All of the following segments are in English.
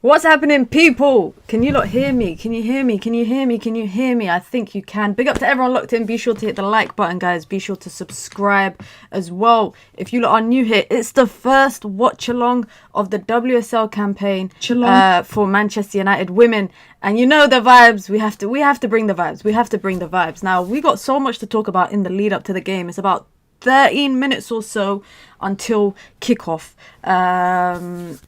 What's happening, people? Can you not hear me? Can you hear me? Can you hear me? Can you hear me? I think you can. Big up to everyone locked in. Be sure to hit the like button, guys. Be sure to subscribe as well. If you lot are new here, it's the first watch along of the WSL campaign for Manchester United women. And you know the vibes. We have to bring the vibes. We have to bring the vibes. Now, we got so much to talk about in the lead up to the game. It's about 13 minutes or so until kickoff. And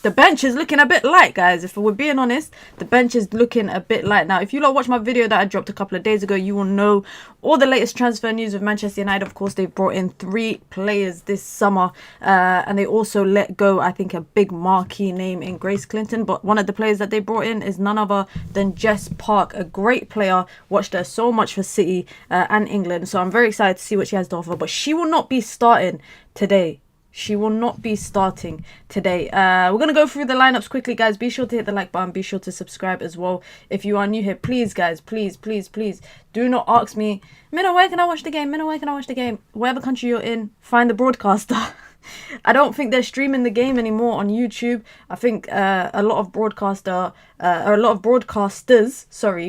the bench is looking a bit light, guys. If we're being honest, the bench is looking a bit light. Now, if you lot watch my video that I dropped a couple of days ago, you will know all the latest transfer news of Manchester United. Of course, they've brought in 3 players this summer. And they also let go, I think, a big marquee name in Grace Clinton. But one of the players that they brought in is none other than Jess Park, a great player. Watched her so much for City and England. So I'm very excited to see what she has to offer. But she will not be starting today. She will not be starting today. We're going to go through the lineups quickly, guys. Be sure to hit the like button. Be sure to subscribe as well. If you are new here, please, guys, please, do not ask me, Minna, where can I watch the game? Minna, where can I watch the game? Whatever country you're in, find the broadcaster. I don't think they're streaming the game anymore on YouTube. I think a lot of broadcasters,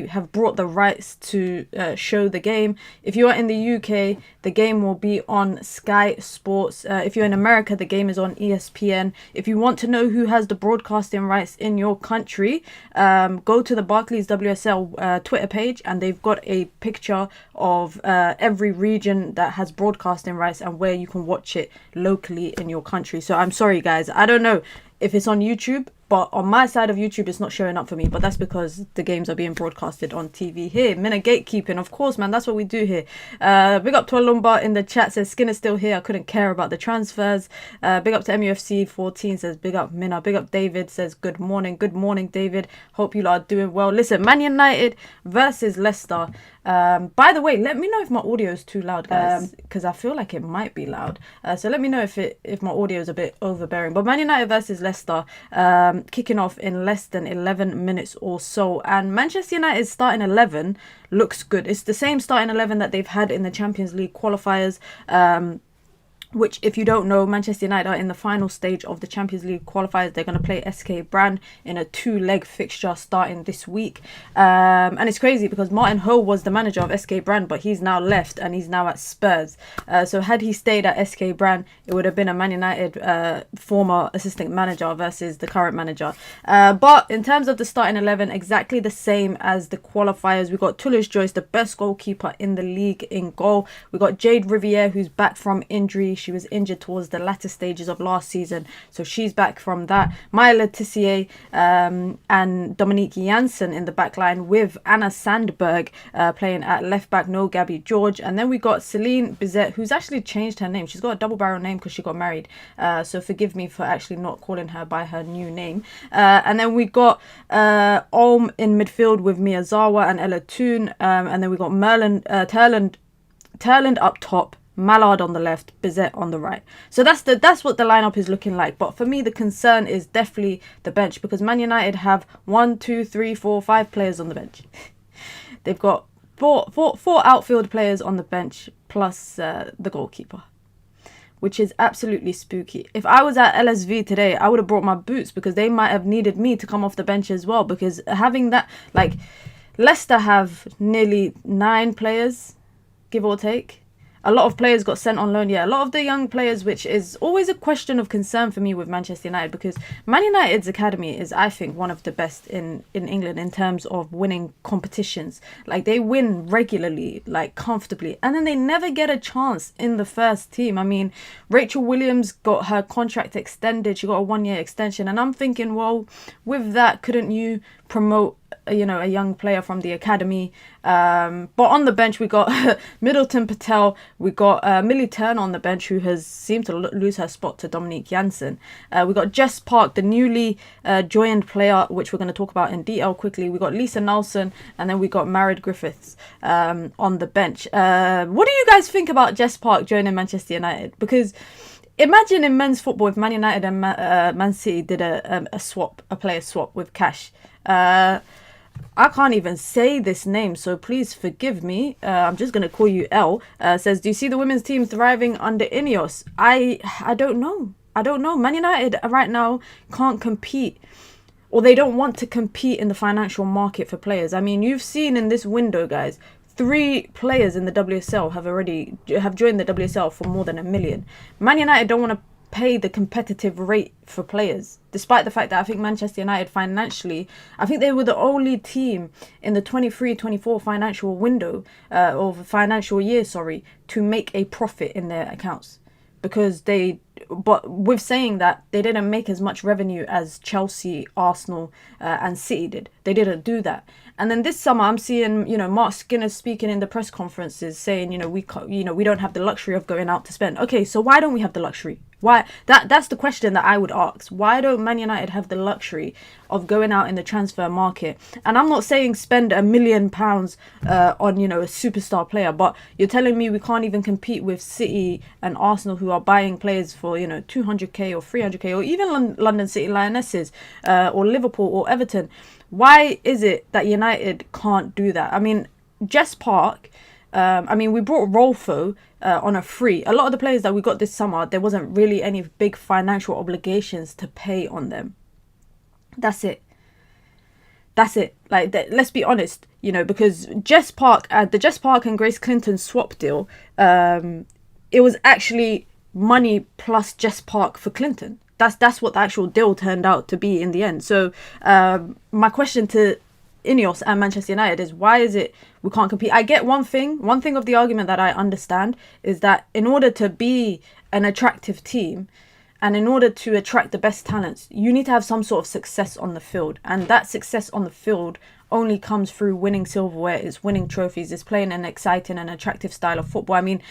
have brought the rights to show the game. If you are in the UK, the game will be on Sky Sports. If you're in America, the game is on ESPN. If you want to know who has the broadcasting rights in your country, go to the Barclays WSL Twitter page, and they've got a picture of every region that has broadcasting rights and where you can watch it locally in your country. So I'm sorry, guys, I don't know if it's on YouTube, but on my side of YouTube it's not showing up for me, but that's because the games are being broadcasted on TV here. Minna gatekeeping, of course, man, that's what we do here. Big up to Alumba in the chat, says Skinner's still here, I couldn't care about the transfers. Big up to MUFC 14, says big up Minna. Big up David, says good morning David, hope you lot are doing well. Listen, Man United versus Leicester. By the way, let me know if my audio is too loud, guys, because I feel like it might be loud. So let me know if my audio is a bit overbearing. But Man United versus Leicester, kicking off in less than 11 minutes or so, and Manchester United's starting 11 looks good. It's the same starting 11 that they've had in the Champions League qualifiers, which, if you don't know, Manchester United are in the final stage of the Champions League qualifiers. They're going to play SK Brand in a 2-leg fixture starting this week. And it's crazy because Martin Ho was the manager of SK Brand, but he's now left and he's now at Spurs. So had he stayed at SK Brand, it would have been a Man United former assistant manager versus the current manager. But in terms of the starting 11, exactly the same as the qualifiers. We got Toulouse-Joyce, the best goalkeeper in the league, in goal. We got Jade Riviere, who's back from injury. She was injured towards the latter stages of last season, so she's back from that. Maya Letitia and Dominique Janssen in the back line, with Anna Sandberg playing at left back, no Gabby George. And then we got Celine Bizet, who's actually changed her name. She's got a double barrel name because she got married, so forgive me for actually not calling her by her new name. And then we got Olm in midfield with Miyazawa and Ella Toon, and then we got Turland up top, Mallard on the left, Bizet on the right. So that's what the lineup is looking like. But for me, the concern is definitely the bench, because Man United have 1, 2, 3, 4, 5 players on the bench. They've got four outfield players on the bench plus the goalkeeper, which is absolutely spooky. If I was at LSV today, I would have brought my boots, because they might have needed me to come off the bench as well, because having that, like, Leicester have nearly 9 players, give or take. A lot of players got sent on loan. Yeah, a lot of the young players, which is always a question of concern for me with Manchester United, because Man United's academy is, I think, one of the best in England in terms of winning competitions. Like, they win regularly, like, comfortably, and then they never get a chance in the first team. I mean, Rachel Williams got her contract extended. She got a 1-year extension, and I'm thinking, well, with that, couldn't you promote a young player from the academy? But on the bench we got Middleton Patel, we got Millie Turner on the bench, who has seemed to lose her spot to Dominique Janssen. We got Jess Park, the newly joined player, which we're going to talk about in detail quickly. We got Lisa Nelson, and then we got Marid Griffiths on the bench. What do you guys think about Jess Park joining Manchester United? Because imagine in men's football if Man United and Man City did a player swap with Cash. I can't even say this name, so please forgive me. I'm just going to call you L. Says, do you see the women's team thriving under Ineos? I don't know. I don't know. Man United right now can't compete, or they don't want to compete in the financial market for players. I mean, you've seen in this window, guys, 3 players in the WSL have joined the WSL for more than $1 million. Man United don't want to pay the competitive rate for players, despite the fact that I think Manchester United financially, I think they were the only team in the 23-24 financial window, or financial year, sorry, to make a profit in their accounts. Because but with saying that, they didn't make as much revenue as Chelsea, Arsenal, and City did. They didn't do that. And then this summer, I'm seeing, Mark Skinner speaking in the press conferences saying, we don't have the luxury of going out to spend. Okay, so why don't we have the luxury? Why? That's the question that I would ask. Why don't Man United have the luxury of going out in the transfer market? And I'm not saying spend £1 million on, a superstar player, but you're telling me we can't even compete with City and Arsenal, who are buying players for, 200k or 300k, or even London City Lionesses, or Liverpool or Everton. Why is it that United can't do that? I mean, Jess Park, we brought Rolfo on a free. A lot of the players that we got this summer, there wasn't really any big financial obligations to pay on them. That's it. Like, let's be honest, because Jess Park, the Jess Park and Grace Clinton swap deal, it was actually money plus Jess Park for Clinton. That's what the actual deal turned out to be in the end. So my question to Ineos and Manchester United is, why is it we can't compete? I get one thing of the argument that I understand is that in order to be an attractive team and in order to attract the best talents, you need to have some sort of success on the field. And that success on the field only comes through winning silverware, it's winning trophies, it's playing an exciting and attractive style of football. I mean,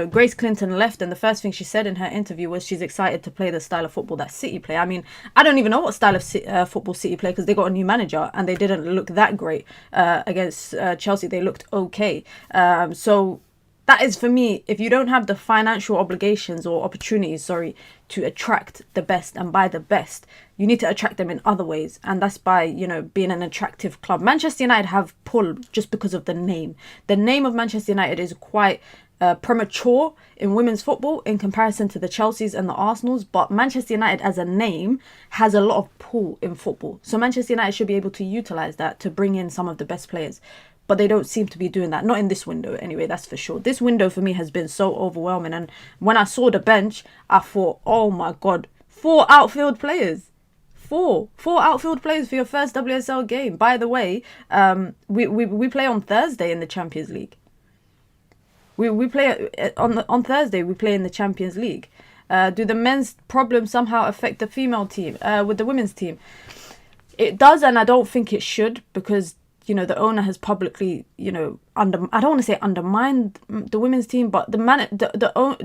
Grace Clinton left, and the first thing she said in her interview was she's excited to play the style of football that City play. I mean, I don't even know what style of football City play, because they got a new manager and they didn't look that great against Chelsea. They looked okay. So that is, for me, if you don't have the financial obligations or opportunities, to attract the best and buy the best, you need to attract them in other ways. And that's by, being an attractive club. Manchester United have pull just because of the name. The name of Manchester United is quite premature in women's football in comparison to the Chelseas and the Arsenals. But Manchester United as a name has a lot of pull in football. So Manchester United should be able to utilise that to bring in some of the best players. But they don't seem to be doing that. Not in this window, anyway, that's for sure. This window for me has been so overwhelming. And when I saw the bench, I thought, oh my God, 4 outfield players. 4 outfield players for your first WSL game. By the way, we play on Thursday in the Champions League. We play on Thursday, we play in the Champions League. Do the men's problems somehow affect the female team, with the women's team? It does, and I don't think it should, because the owner has publicly, I don't want to say undermined the women's team, but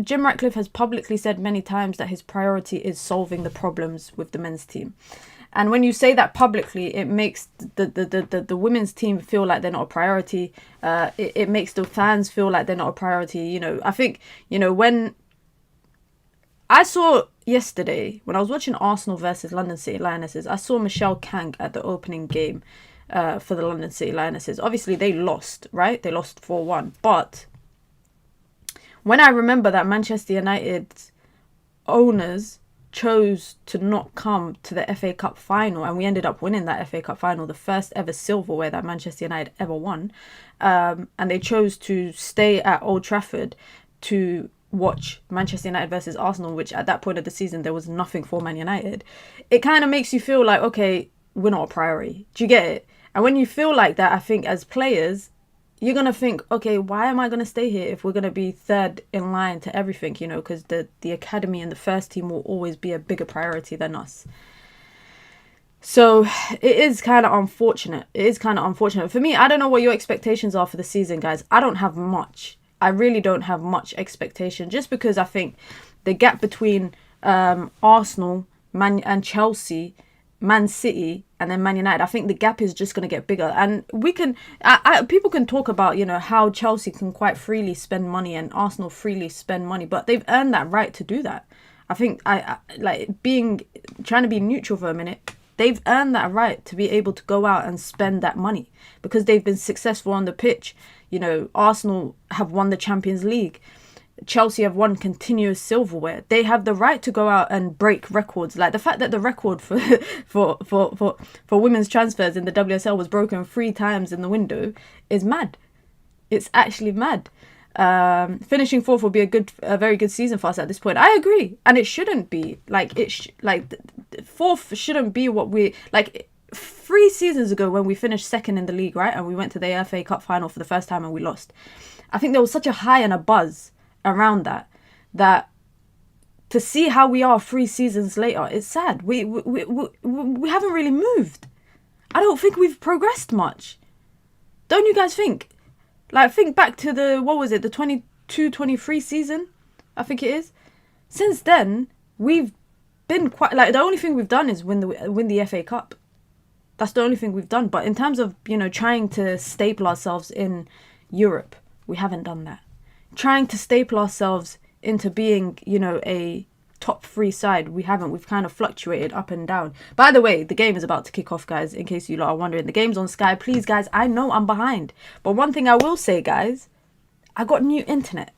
Jim Ratcliffe has publicly said many times that his priority is solving the problems with the men's team. And when you say that publicly, it makes the women's team feel like they're not a priority. It makes the fans feel like they're not a priority. I think, when I saw yesterday, when I was watching Arsenal versus London City Lionesses, I saw Michelle Kang at the opening game for the London City Lionesses. Obviously, they lost, right? They lost 4-1. But when I remember that Manchester United's owners chose to not come to the FA Cup final, and we ended up winning that FA Cup final, the first ever silverware that Manchester United ever won, and they chose to stay at Old Trafford to watch Manchester United versus Arsenal, which at that point of the season, there was nothing for Man United. It kind of makes you feel like, okay, we're not a priority. Do you get it? And when you feel like that, I think as players, you're going to think, okay, why am I going to stay here if we're going to be third in line to everything, because the academy and the first team will always be a bigger priority than us. So it is kind of unfortunate. For me, I don't know what your expectations are for the season, guys. I don't have much. I really don't have much expectation, just because I think the gap between Arsenal, and Chelsea, Man City, and then Man United, I think the gap is just going to get bigger. And people can talk about, how Chelsea can quite freely spend money and Arsenal freely spend money, but they've earned that right to do that. I think trying to be neutral for a minute, they've earned that right to be able to go out and spend that money because they've been successful on the pitch. Arsenal have won the Champions League. Chelsea have won continuous silverware. They have the right to go out and break records. Like the fact that the record for for women's transfers in the WSL was broken 3 times in the window is mad. It's actually mad. Finishing 4th would be a very good season for us at this point. I agree, and it shouldn't be like 4th shouldn't be what we like. 3 seasons ago, when we finished 2nd in the league, right, and we went to the FA Cup final for the first time and we lost. I think there was such a high and a buzz around that to see how we are 3 seasons later, it's sad. We haven't really moved. I don't think we've progressed much. Don't you guys think? Like, think back to the 22-23 season, I think it is. Since then, we've been quite, like, the only thing we've done is win the FA Cup. That's the only thing we've done. But in terms of, trying to staple ourselves in Europe, we haven't done that. Trying to staple ourselves into being, a top 3 side, we haven't. We've kind of fluctuated up and down. By the way, the game is about to kick off, guys, in case you lot are wondering. The game's on Sky. Please, guys, I know I'm behind. But one thing I will say, guys, I got new internet.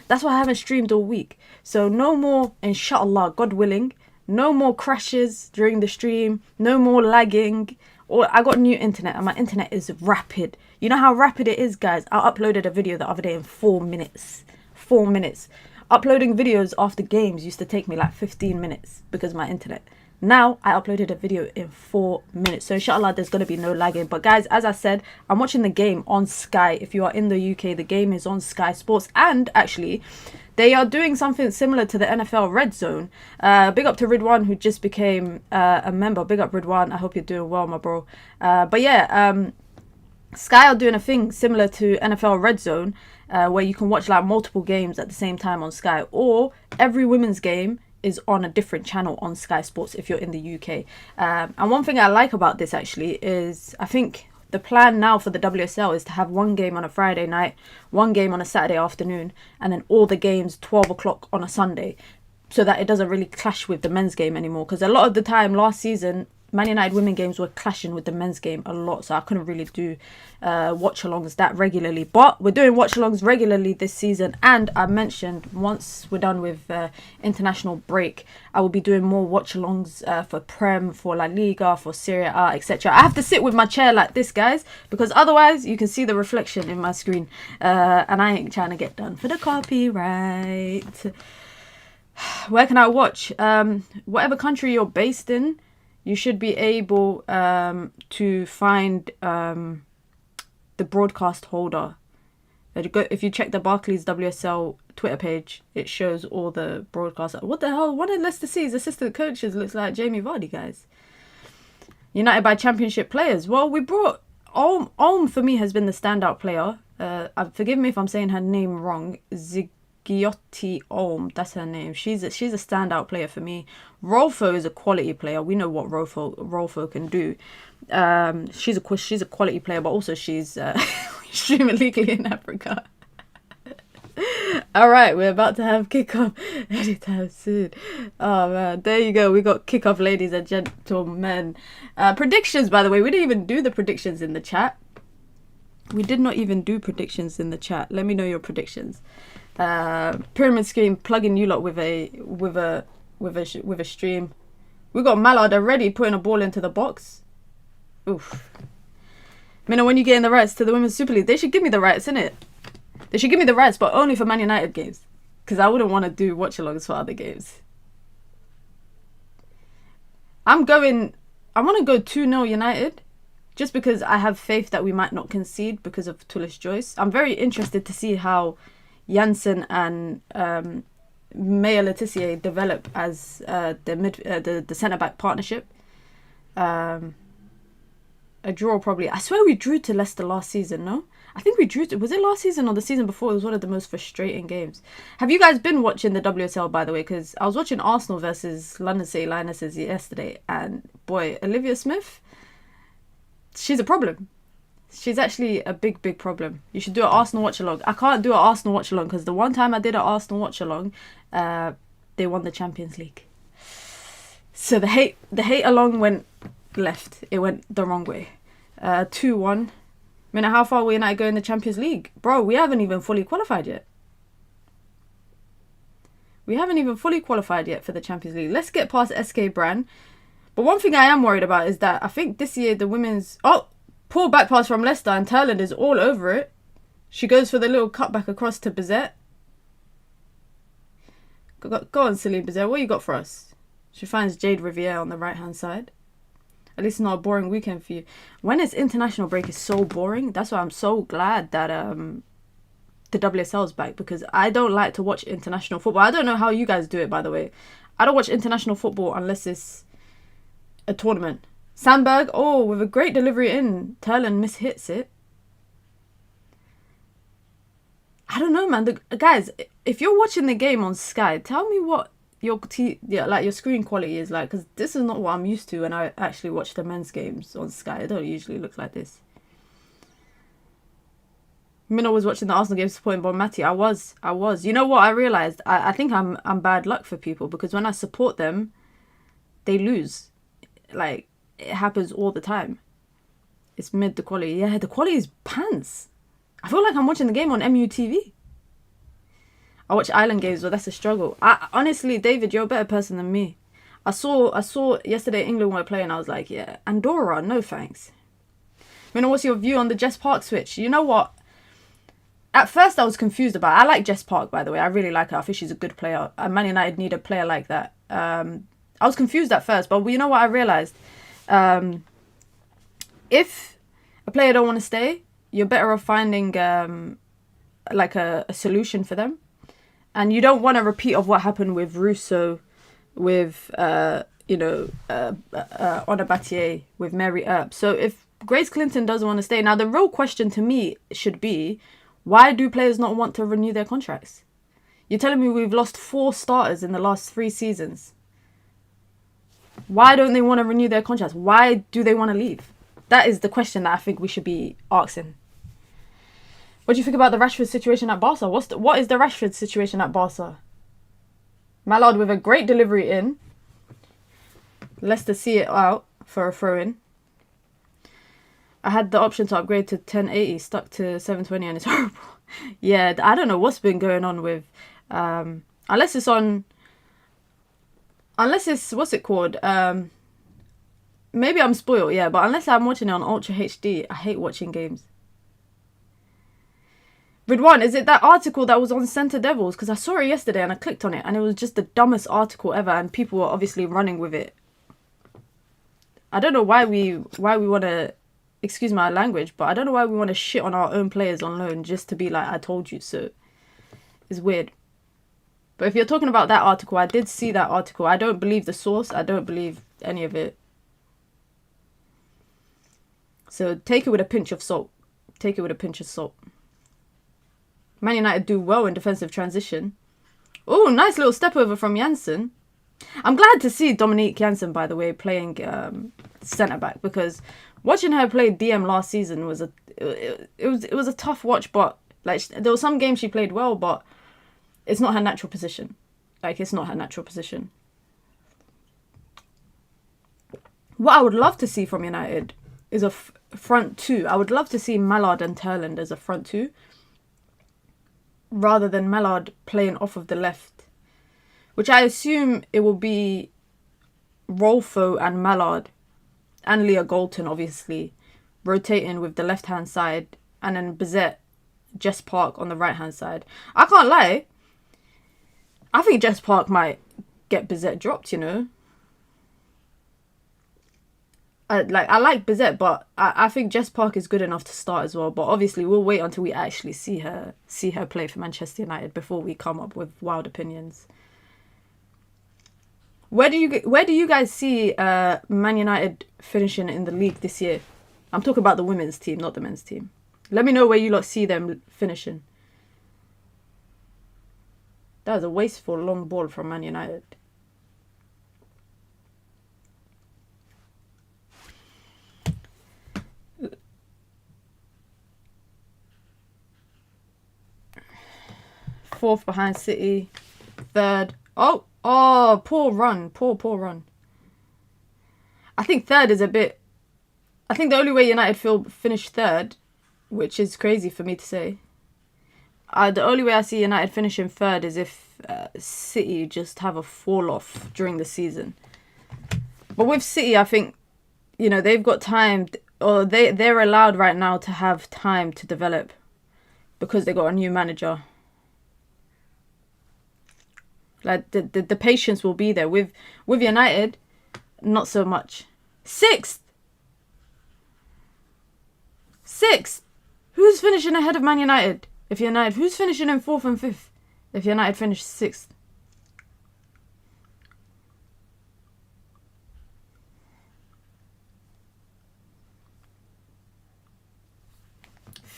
That's why I haven't streamed all week. So no more, inshallah, God willing, no more crashes during the stream, no more lagging. I got new internet, and my internet is rapid. You know how rapid it is, guys? I uploaded a video the other day in 4 minutes. 4 minutes. Uploading videos after games used to take me like 15 minutes because of my internet. Now, I uploaded a video in 4 minutes. So, inshallah, there's going to be no lagging. But, guys, as I said, I'm watching the game on Sky. If you are in the UK, the game is on Sky Sports. And, actually, they are doing something similar to the NFL Red Zone. Big up to Ridwan, who just became a member. Big up, Ridwan. I hope you're doing well, my bro. But, yeah, Sky are doing a thing similar to NFL Red Zone, where you can watch like multiple games at the same time on Sky, or every women's game is on a different channel on Sky Sports if you're in the UK. And one thing I like about this actually is I think the plan now for the WSL is to have 1 game on a Friday night, 1 game on a Saturday afternoon, and then all the games 12 o'clock on a Sunday, so that it doesn't really clash with the men's game anymore. Because a lot of the time last season, Man United women games were clashing with the men's game a lot, so I couldn't really do watch-alongs that regularly. But we're doing watch-alongs regularly this season, and I mentioned once we're done with international break, I will be doing more watch-alongs for Prem, for La Liga, for Serie A, etc. I have to sit with my chair like this, guys, because otherwise you can see the reflection in my screen, and I ain't trying to get done for the copyright. Where can I watch? Whatever country you're based in, you should be able to find the broadcast holder. If you check the Barclays WSL Twitter page, it shows all the broadcasts. What the hell? One of Leicester City's assistant coaches looks like Jamie Vardy, guys. United by Championship players. Well, we brought Ulm for me has been the standout player. Forgive me if I'm saying her name wrong. Giotti Ulm, that's her name. She's a standout player for me. Rolfo is a quality player. We know what Rolfo can do. She's a quality player, but also she's streaming illegally in Africa. All right, we're about to have kickoff anytime soon. Oh man, there you go. We got kickoff, ladies and gentlemen. Predictions, by the way, we didn't even do the predictions in the chat. We did not even do predictions in the chat. Let me know your predictions. Pyramid scheme, plugging you lot with a stream. We got Mallard already putting a ball into the box. Oof. Mina, when you getting the rights to the Women's Super League, they should give me the rights, innit? They should give me the rights, but only for Man United games, because I wouldn't want to do watch-alongs for other games. I want to go 2-0 United, just because I have faith that we might not concede because of Tullis Joyce. I'm very interested to see how Janssen and Maya Letitia develop as the centre-back partnership. A draw probably. I swear we drew to Leicester last season, no? I think we drew to... Was it last season or the season before? It was one of the most frustrating games. Have you guys been watching the WSL, by the way? Because I was watching Arsenal versus London City Lionesses yesterday, and boy, Olivia Smith, she's a problem. She's actually a big, big problem. You should do an Arsenal watch-along. I can't do an Arsenal watch-along because the one time I did an Arsenal watch-along, they won the Champions League. So the hate along went left. It went the wrong way. 2-1. I mean, how far are we United going in the Champions League? Bro, we haven't even fully qualified yet. We haven't even fully qualified yet for the Champions League. Let's get past SK Brand. But one thing I am worried about is that I think this year the women's... Oh, poor back pass from Leicester, and Turland is all over it. She goes for the little cutback across to Bizet. Go on, Celine Bizet. What you got for us? She finds Jade Riviere on the right-hand side. At least it's not a boring weekend for you. When it's international break, it's so boring. That's why I'm so glad that the WSL is back, because I don't like to watch international football. I don't know how you guys do it, by the way. I don't watch international football unless it's a tournament. Sandberg, oh, with a great delivery in. Turland mishits it. I don't know, man. Guys, if you're watching the game on Sky, tell me what your screen quality is like, because this is not what I'm used to when I actually watch the men's games on Sky. It don't usually look like this. Minna was watching the Arsenal game supporting Bonmati. I was. You know what I realised? I think I'm bad luck for people, because when I support them, they lose. Like, it happens all the time. It's mid the quality. Yeah, the quality is pants. I feel like I'm watching the game on MUTV. I watch island games, but that's a struggle. Honestly, David, you're a better person than me. I saw yesterday England were playing. I was like, yeah, Andorra, no thanks. Minna, what's your view on the Jess Park switch? You know what? At first, I was confused about it. I like Jess Park, by the way. I really like her. I think she's a good player. Man United need a player like that. I was confused at first, but you know what I realised? If a player don't want to stay, you're better off finding like a solution for them. And you don't want a repeat of what happened with Russo, with, Onabatier, with Mary Earp. So if Grace Clinton doesn't want to stay... Now, the real question to me should be, why do players not want to renew their contracts? You're telling me we've lost 4 starters in the last 3 seasons. Why don't they want to renew their contracts? Why do they want to leave? That is the question that I think we should be asking. What do you think about the Rashford situation at Barca? What is the Rashford situation at Barca? Mallard with a great delivery in. Leicester see it out for a throw-in. I had the option to upgrade to 1080, stuck to 720, and it's horrible. Yeah, I don't know what's been going on with... unless it's, what's it called? Maybe I'm spoiled, yeah, but unless I'm watching it on Ultra HD, I hate watching games. Ridwan, is it that article that was on Centre Devils? Because I saw it yesterday and I clicked on it and it was just the dumbest article ever, and people were obviously running with it. I don't know why we want to, excuse my language, but I don't know why we want to shit on our own players on loan just to be like, I told you so. It's weird. But if you're talking about that article, I did see that article. I don't believe the source. I don't believe any of it. So take it with a pinch of salt. Take it with a pinch of salt. Man United do well in defensive transition. Oh, nice little step over from Janssen. I'm glad to see Dominique Janssen, by the way, playing centre-back, because watching her play DM last season was a tough watch, but like there were some games she played well, but it's not her natural position. Like, it's not her natural position. What I would love to see from United is a front 2. I would love to see Mallard and Turland as a front 2, rather than Mallard playing off of the left, which I assume it will be Rolfo and Mallard and Leah Galton, obviously, rotating with the left-hand side, and then Bizet, Jess Park on the right-hand side. I can't lie, I think Jess Park might get Bizet dropped, you know. I like Bizet, but I think Jess Park is good enough to start as well. But obviously, we'll wait until we actually see her play for Manchester United before we come up with wild opinions. Where do you guys see Man United finishing in the league this year? I'm talking about the women's team, not the men's team. Let me know where you lot see them finishing. That was a wasteful long ball from Man United. Fourth behind City. Third. Oh, poor run. Poor run. I think third is a bit... I think the only way United finish third, which is crazy for me to say, the only way I see United finishing third is if City just have a fall off during the season. But with City, I think, you know, they've got time, or they're allowed right now to have time to develop because they got a new manager. Like the patience will be there. With United, not so much. Sixth. Who's finishing ahead of Man United? If United, who's finishing in 4th and 5th? If United finish 6th.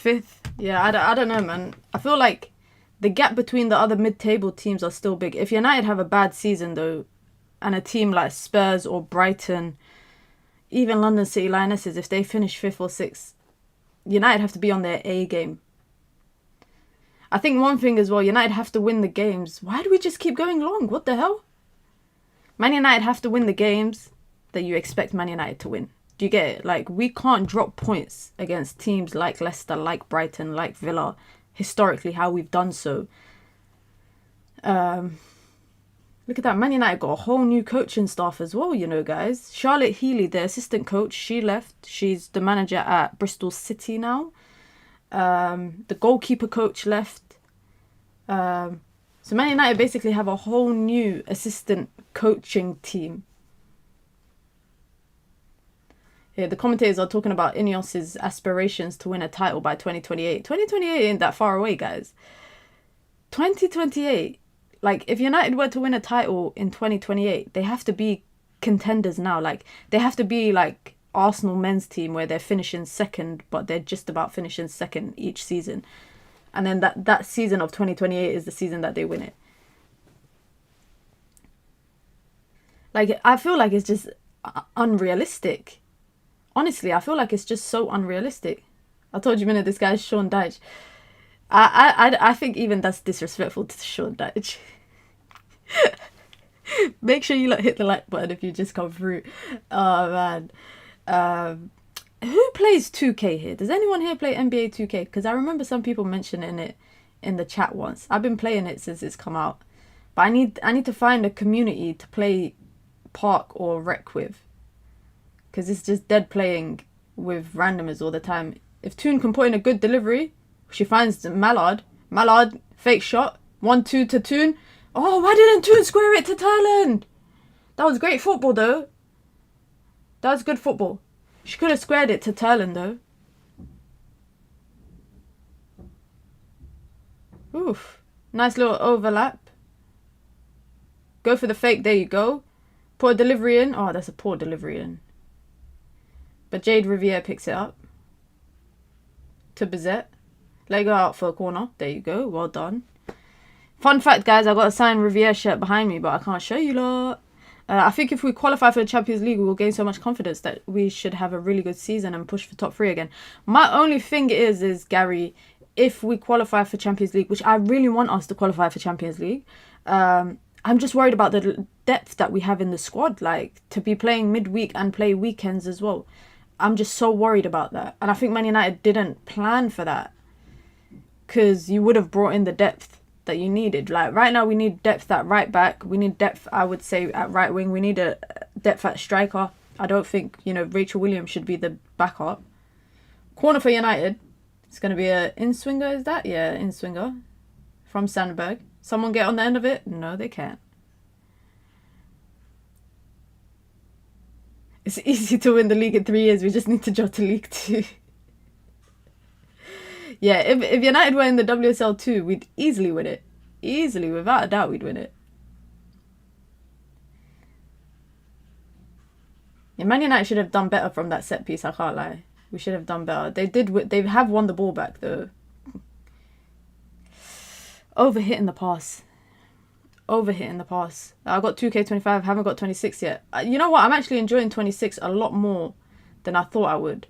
5th. Yeah, I don't know, man. I feel like the gap between the other mid-table teams are still big. If United have a bad season, though, and a team like Spurs or Brighton, even London City Lionesses, if they finish 5th or 6th, United have to be on their A game. I think one thing as well, United have to win the games. Why do we just keep going long? What the hell? Man United have to win the games that you expect Man United to win. Do you get it? Like, we can't drop points against teams like Leicester, like Brighton, like Villa. Historically, how we've done so. Look at that. Man United got a whole new coaching staff as well, you know, guys. Charlotte Healy, the assistant coach, she left. She's the manager at Bristol City now. The goalkeeper coach left. So Man United basically have a whole new assistant coaching team. Yeah, the commentators are talking about Ineos's aspirations to win a title by 2028. 2028 ain't that far away, guys. 2028. Like, if United were to win a title in 2028, they have to be contenders now. Like, they have to be like Arsenal men's team where they're finishing second, but they're just about finishing second each season. And then that season of 2028 is the season that they win it. Like, I feel like it's just unrealistic. Honestly, I feel like it's just so unrealistic. I told you, minute, this guy's Sean Dyche. I think even that's disrespectful to Sean Dyche. Make sure you hit the like button if you just come through. Oh, man. Who plays 2K here? Does anyone here play NBA 2K? Because I remember some people mentioning it in the chat once. I've been playing it since it's come out. But I need to find a community to play Park or Rec with. Because it's just dead playing with randomers all the time. If Toon can put in a good delivery, she finds Mallard. Mallard, fake shot. 1-2 to Toon. Oh, why didn't Toon square it to Thailand? That was great football, though. That was good football. She could have squared it to Thailand, though. Oof. Nice little overlap. Go for the fake. There you go. Put a delivery in. Oh, that's a poor delivery in. But Jade Riviere picks it up. To Bizet. Let go out for a corner. There you go. Well done. Fun fact, guys. I got a signed Riviere shirt behind me, but I can't show you lot. I think if we qualify for the Champions League, we will gain so much confidence that we should have a really good season and push for top 3 again. My only thing is Gary, if we qualify for Champions League, which I really want us to qualify for Champions League, I'm just worried about the depth that we have in the squad, like to be playing midweek and play weekends as well. I'm just so worried about that. And I think Man United didn't plan for that, because you would have brought in the depth that you needed. Like, right now we need depth at right back. We need depth, I would say, at right wing. We need a depth at striker. I don't think, Rachel Williams should be the backup. Corner for United. It's going to be a in-swinger, is that? Yeah, in-swinger. From Sandberg. Someone get on the end of it? No, they can't. It's easy to win the league in 3 years. We just need to drop to League 2. Yeah, if United were in the WSL 2, we'd easily win it. Easily, without a doubt, we'd win it. Yeah, Man United should have done better from that set piece, I can't lie. We should have done better. They have won the ball back, though. Overhitting the pass. Overhitting the pass. I got 2K25, haven't got 26 yet. You know what? I'm actually enjoying 26 a lot more than I thought I would.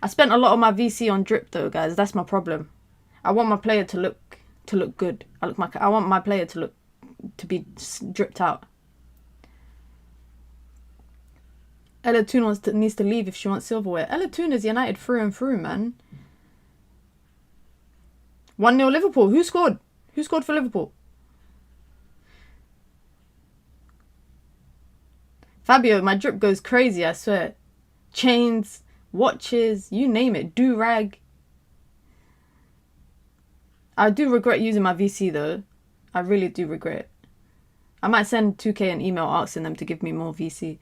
I spent a lot of my VC on drip, though, guys. That's my problem. I want my player to look good. I want my player to be dripped out. Ella Toon needs to leave if she wants silverware. Ella Toon is United through and through, man. 1-0 Liverpool. Who scored? Who scored for Liverpool? Fabio, my drip goes crazy, I swear. Chains, watches, you name it. Do-rag. I do regret using my VC though. I really do regret it. I might send 2K an email asking them to give me more VC.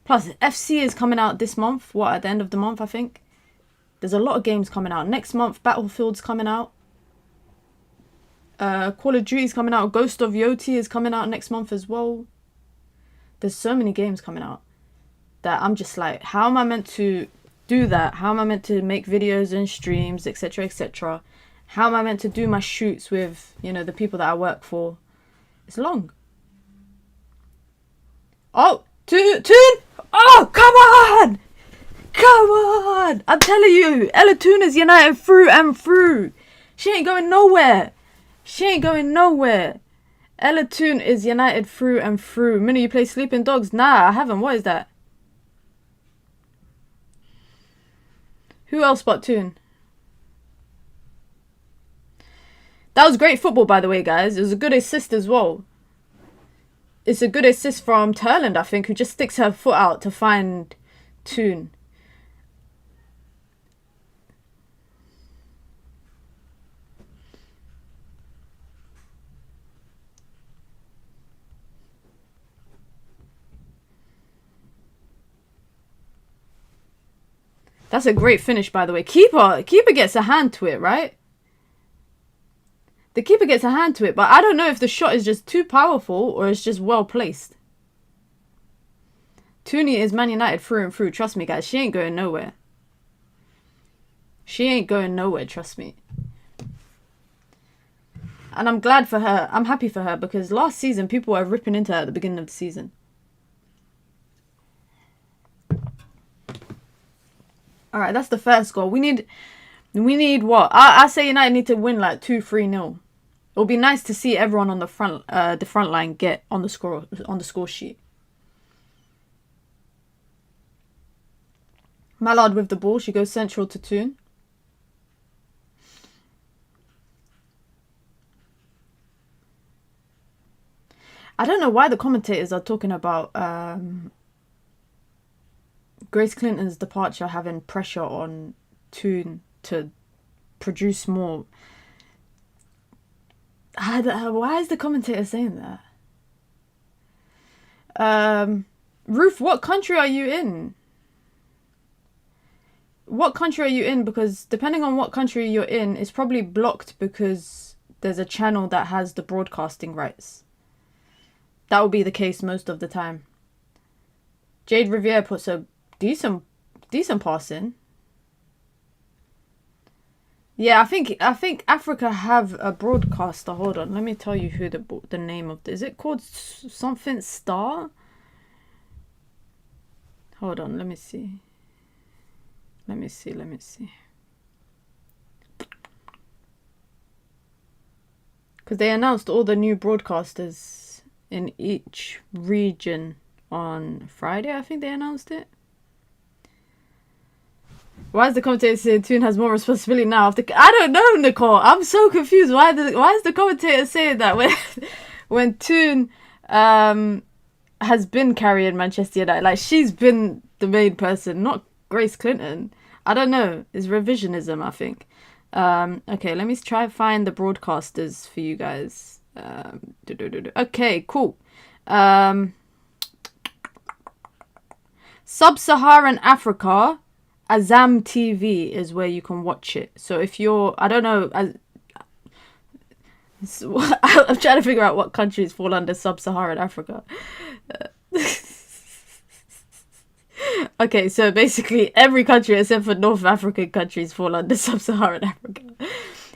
Plus, FC is coming out this month. What, at the end of the month, I think? There's a lot of games coming out. Next month, Battlefield's coming out. Call of Duty's coming out. Ghost of Yoti is coming out next month as well. There's so many games coming out that I'm just like, how am I meant to do that? How am I meant to make videos and streams, etc., etc.? How am I meant to do my shoots with, you know, the people that I work for? It's long. Oh, Toon! Oh, come on! Come on! I'm telling you, Ella Toon is united through and through. She ain't going nowhere. She ain't going nowhere. Ella Toon is united through and through. Minnie, you play Sleeping Dogs? Nah, I haven't. What is that? Who else but Toon? That was great football, by the way, guys. It was a good assist as well. It's a good assist from Turland, I think, who just sticks her foot out to find Toon. That's a great finish, by the way. Keeper gets a hand to it, right? The keeper gets a hand to it, but I don't know if the shot is just too powerful or it's just well placed. Toonie is Man United through and through. Trust me, guys. She ain't going nowhere. She ain't going nowhere, trust me. And I'm glad for her. I'm happy for her because last season people were ripping into her at the beginning of the season. Alright, that's the first goal. We need what? I say United need to win like 2-3-0. It would be nice to see everyone on the front line get on the score sheet. Mallard with the ball. She goes central to Toon. I don't know why the commentators are talking about Grace Clinton's departure having pressure on Toon to produce more. Why is the commentator saying that? Ruth, what country are you in? What country are you in? Because depending on what country you're in, it's probably blocked because there's a channel that has the broadcasting rights. That will be the case most of the time. Jade Riviere puts a decent pass in. Yeah, I think Africa have a broadcaster. Hold on, let me tell you who the name of is it called something Star? Hold on, let me see. Let me see. Because they announced all the new broadcasters in each region on Friday. I think they announced it. Why is the commentator saying Toon has more responsibility now? I don't know, Nicole. I'm so confused. Why is the commentator saying that when Toon has been carrying Manchester United? Like, she's been the main person, not Grace Clinton. I don't know. It's revisionism, I think. Okay, let me try and find the broadcasters for you guys. Okay, cool. Sub-Saharan Africa, Azam TV is where you can watch it. So if you're, I don't know, I'm trying to figure out what countries fall under Sub-Saharan Africa. Okay, so basically every country except for North African countries fall under Sub-Saharan Africa.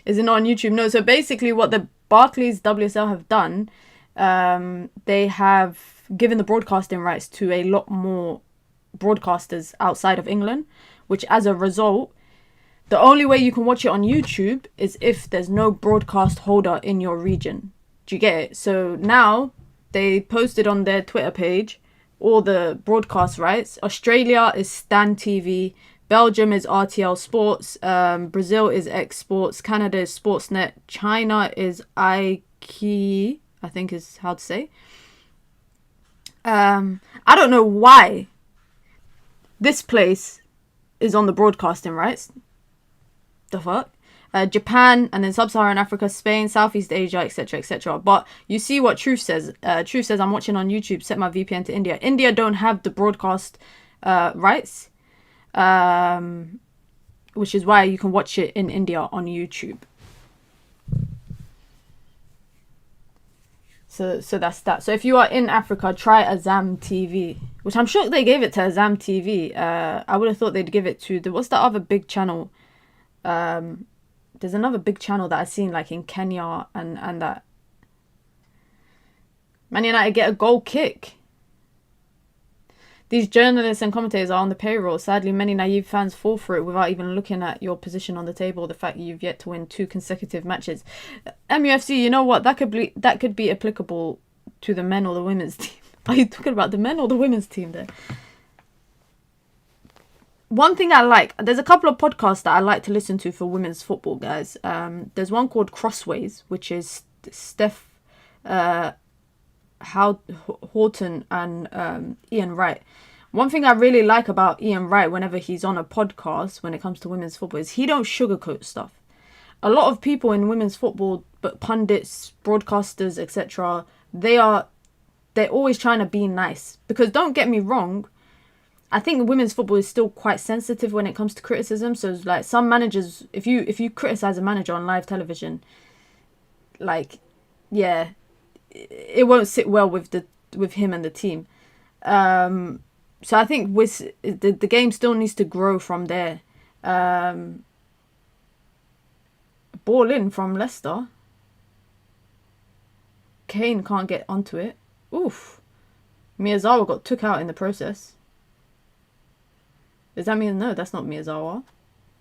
Is it not on YouTube? No, so basically what the Barclays WSL have done, they have given the broadcasting rights to a lot more broadcasters outside of England, which as a result, the only way you can watch it on YouTube is if there's no broadcast holder in your region. Do you get it? So now they posted on their Twitter page all the broadcast rights. Australia is Stan TV, Belgium is RTL Sports, Brazil is X Sports, Canada is Sportsnet, China is iKey, I think is how to say. I don't know why this place is on the broadcasting rights. The fuck? Japan, and then Sub-Saharan Africa, Spain, Southeast Asia, etc., etc. But you see what Truth says. Truth says, I'm watching on YouTube, set my VPN to India. India don't have the broadcast rights, which is why you can watch it in India on YouTube. So that's that. So if you are in Africa, try Azam TV, which I'm shocked they gave it to Azam TV. I would have thought they'd give it to what's the other big channel? There's another big channel that I've seen like in Kenya and that. Man United get a goal kick. These journalists and commentators are on the payroll. Sadly, many naive fans fall for it without even looking at your position on the table, the fact you've yet to win 2 consecutive matches. MUFC, you know what? That could be applicable to the men or the women's team. Are you talking about the men or the women's team there? One thing I like, there's a couple of podcasts that I like to listen to for women's football, guys. There's one called Crossways, which is Steph Houghton and Ian Wright. One thing I really like about Ian Wright whenever he's on a podcast when it comes to women's football is he don't sugarcoat stuff. A lot of people in women's football, but pundits, broadcasters, etc., they're always trying to be nice. Because don't get me wrong, I think women's football is still quite sensitive when it comes to criticism. So it's like some managers, if you criticize a manager on live television, like, yeah, it won't sit well with him and the team. So I think with the game still needs to grow from there. Ball in from Leicester. Kane can't get onto it. Oof. Miyazawa got took out in the process. Does that mean no? That's not Miyazawa.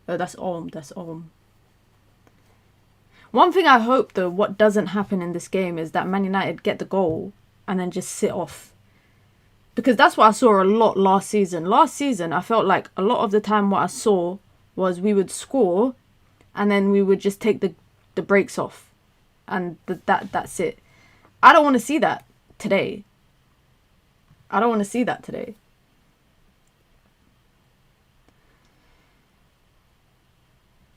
Oh, that's Olm. That's Olm. One thing I hope though, what doesn't happen in this game is that Man United get the goal and then just sit off. Because that's what I saw a lot last season. Last season, I felt like a lot of the time what I saw was we would score and then we would just take the brakes off. And that's it. I don't want to see that today. I don't want to see that today.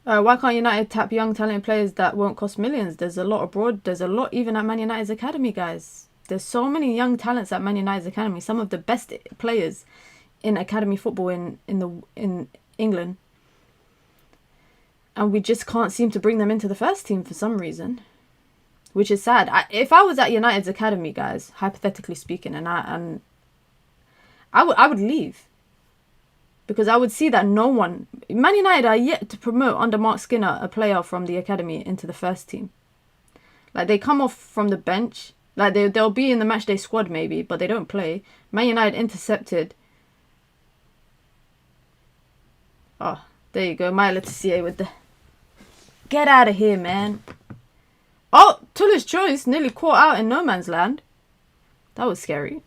Why can't United tap young talented players that won't cost millions? There's a lot abroad. There's a lot even at Man United's academy, guys. There's so many young talents at Man United's academy. Some of the best players in academy football in England. And we just can't seem to bring them into the first team for some reason. Which is sad. If I was at United's academy, guys, hypothetically speaking, and I would leave. Because I would see that no one... Man United are yet to promote under Mark Skinner a player from the academy into the first team. Like, they come off from the bench. Like, they'll be in the matchday squad maybe, but they don't play. Man United intercepted. Oh, there you go. Maya Letitia with the... Get out of here, man. Oh, Tullis Choice nearly caught out in no man's land. That was scary.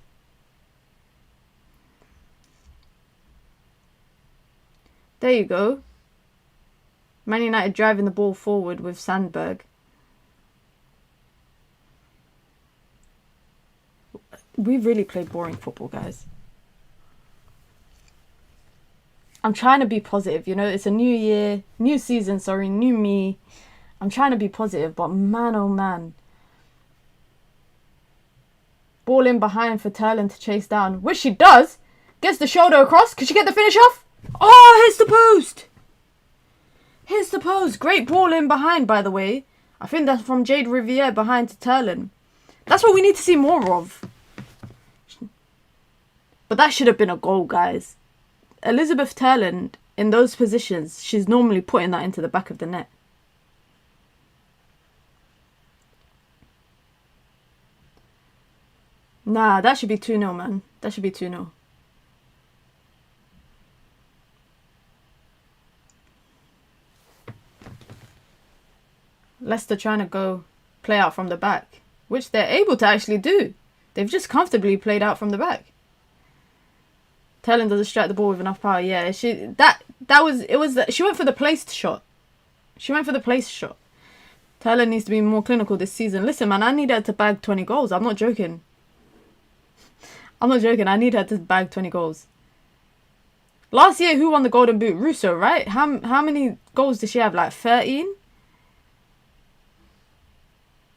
There you go. Man United driving the ball forward with Sandberg. We really play boring football, guys. I'm trying to be positive, you know. It's a new year, new season, sorry, new me. I'm trying to be positive, but man, oh man. Ball in behind for Turlin to chase down, which she does. Gets the shoulder across. Could she get the finish off? Oh, hits the post. Hits the post. Great ball in behind, by the way. I think that's from Jade Riviere behind to Turlin. That's what we need to see more of. But that should have been a goal, guys. Elizabeth Turlin, in those positions, she's normally putting that into the back of the net. Nah, that should be 2-0, man. That should be 2-0. Leicester trying to go play out from the back, which they're able to actually do. They've just comfortably played out from the back. Turlin doesn't strike the ball with enough power. Yeah, she went for the placed shot. She went for the placed shot. Turlin needs to be more clinical this season. Listen, man, I need her to bag 20 goals. I'm not joking. I'm not joking. I need her to bag 20 goals. Last year, who won the Golden Boot? Russo, right? How many goals did she have? Like 13?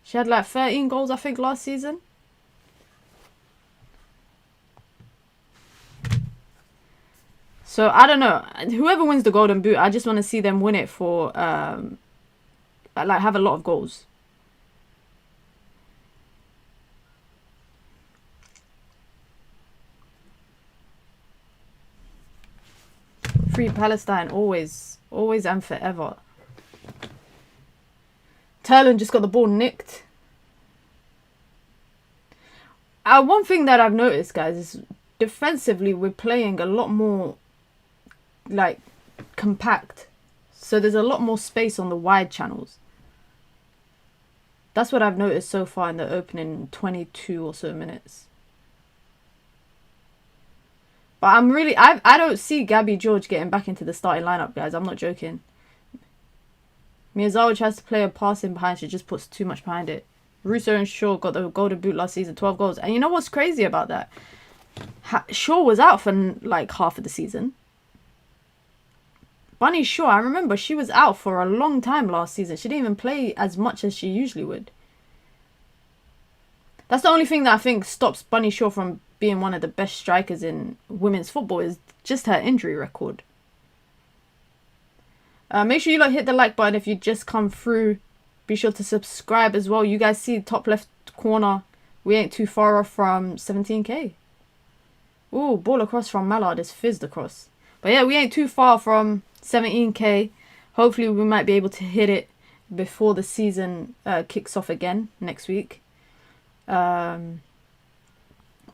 She had like 13 goals, I think, last season. So, I don't know. Whoever wins the Golden Boot, I just want to see them win it for, like, have a lot of goals. Free Palestine, always. Always and forever. Turlin just got the ball nicked. One thing that I've noticed, guys, is defensively we're playing a lot more, like, compact. So there's a lot more space on the wide channels. That's what I've noticed so far in the opening 22 or so minutes. But I'm really... I don't see Gabby George getting back into the starting lineup, guys. I'm not joking. Miyazawa tries to play a passing behind. She just puts too much behind it. Russo and Shaw got the Golden Boot last season. 12 goals. And you know what's crazy about that? Shaw was out for like half of the season. Bunny Shaw, I remember she was out for a long time last season. She didn't even play as much as she usually would. That's the only thing that I think stops Bunny Shaw from being one of the best strikers in women's football, is just her injury record. Make sure you hit the like button if you just come through. Be sure to subscribe as well. You guys see top left corner. We ain't too far off from 17k. Ooh, ball across from Mallard is fizzed across. But yeah, we ain't too far from 17k. Hopefully we might be able to hit it before the season kicks off again next week.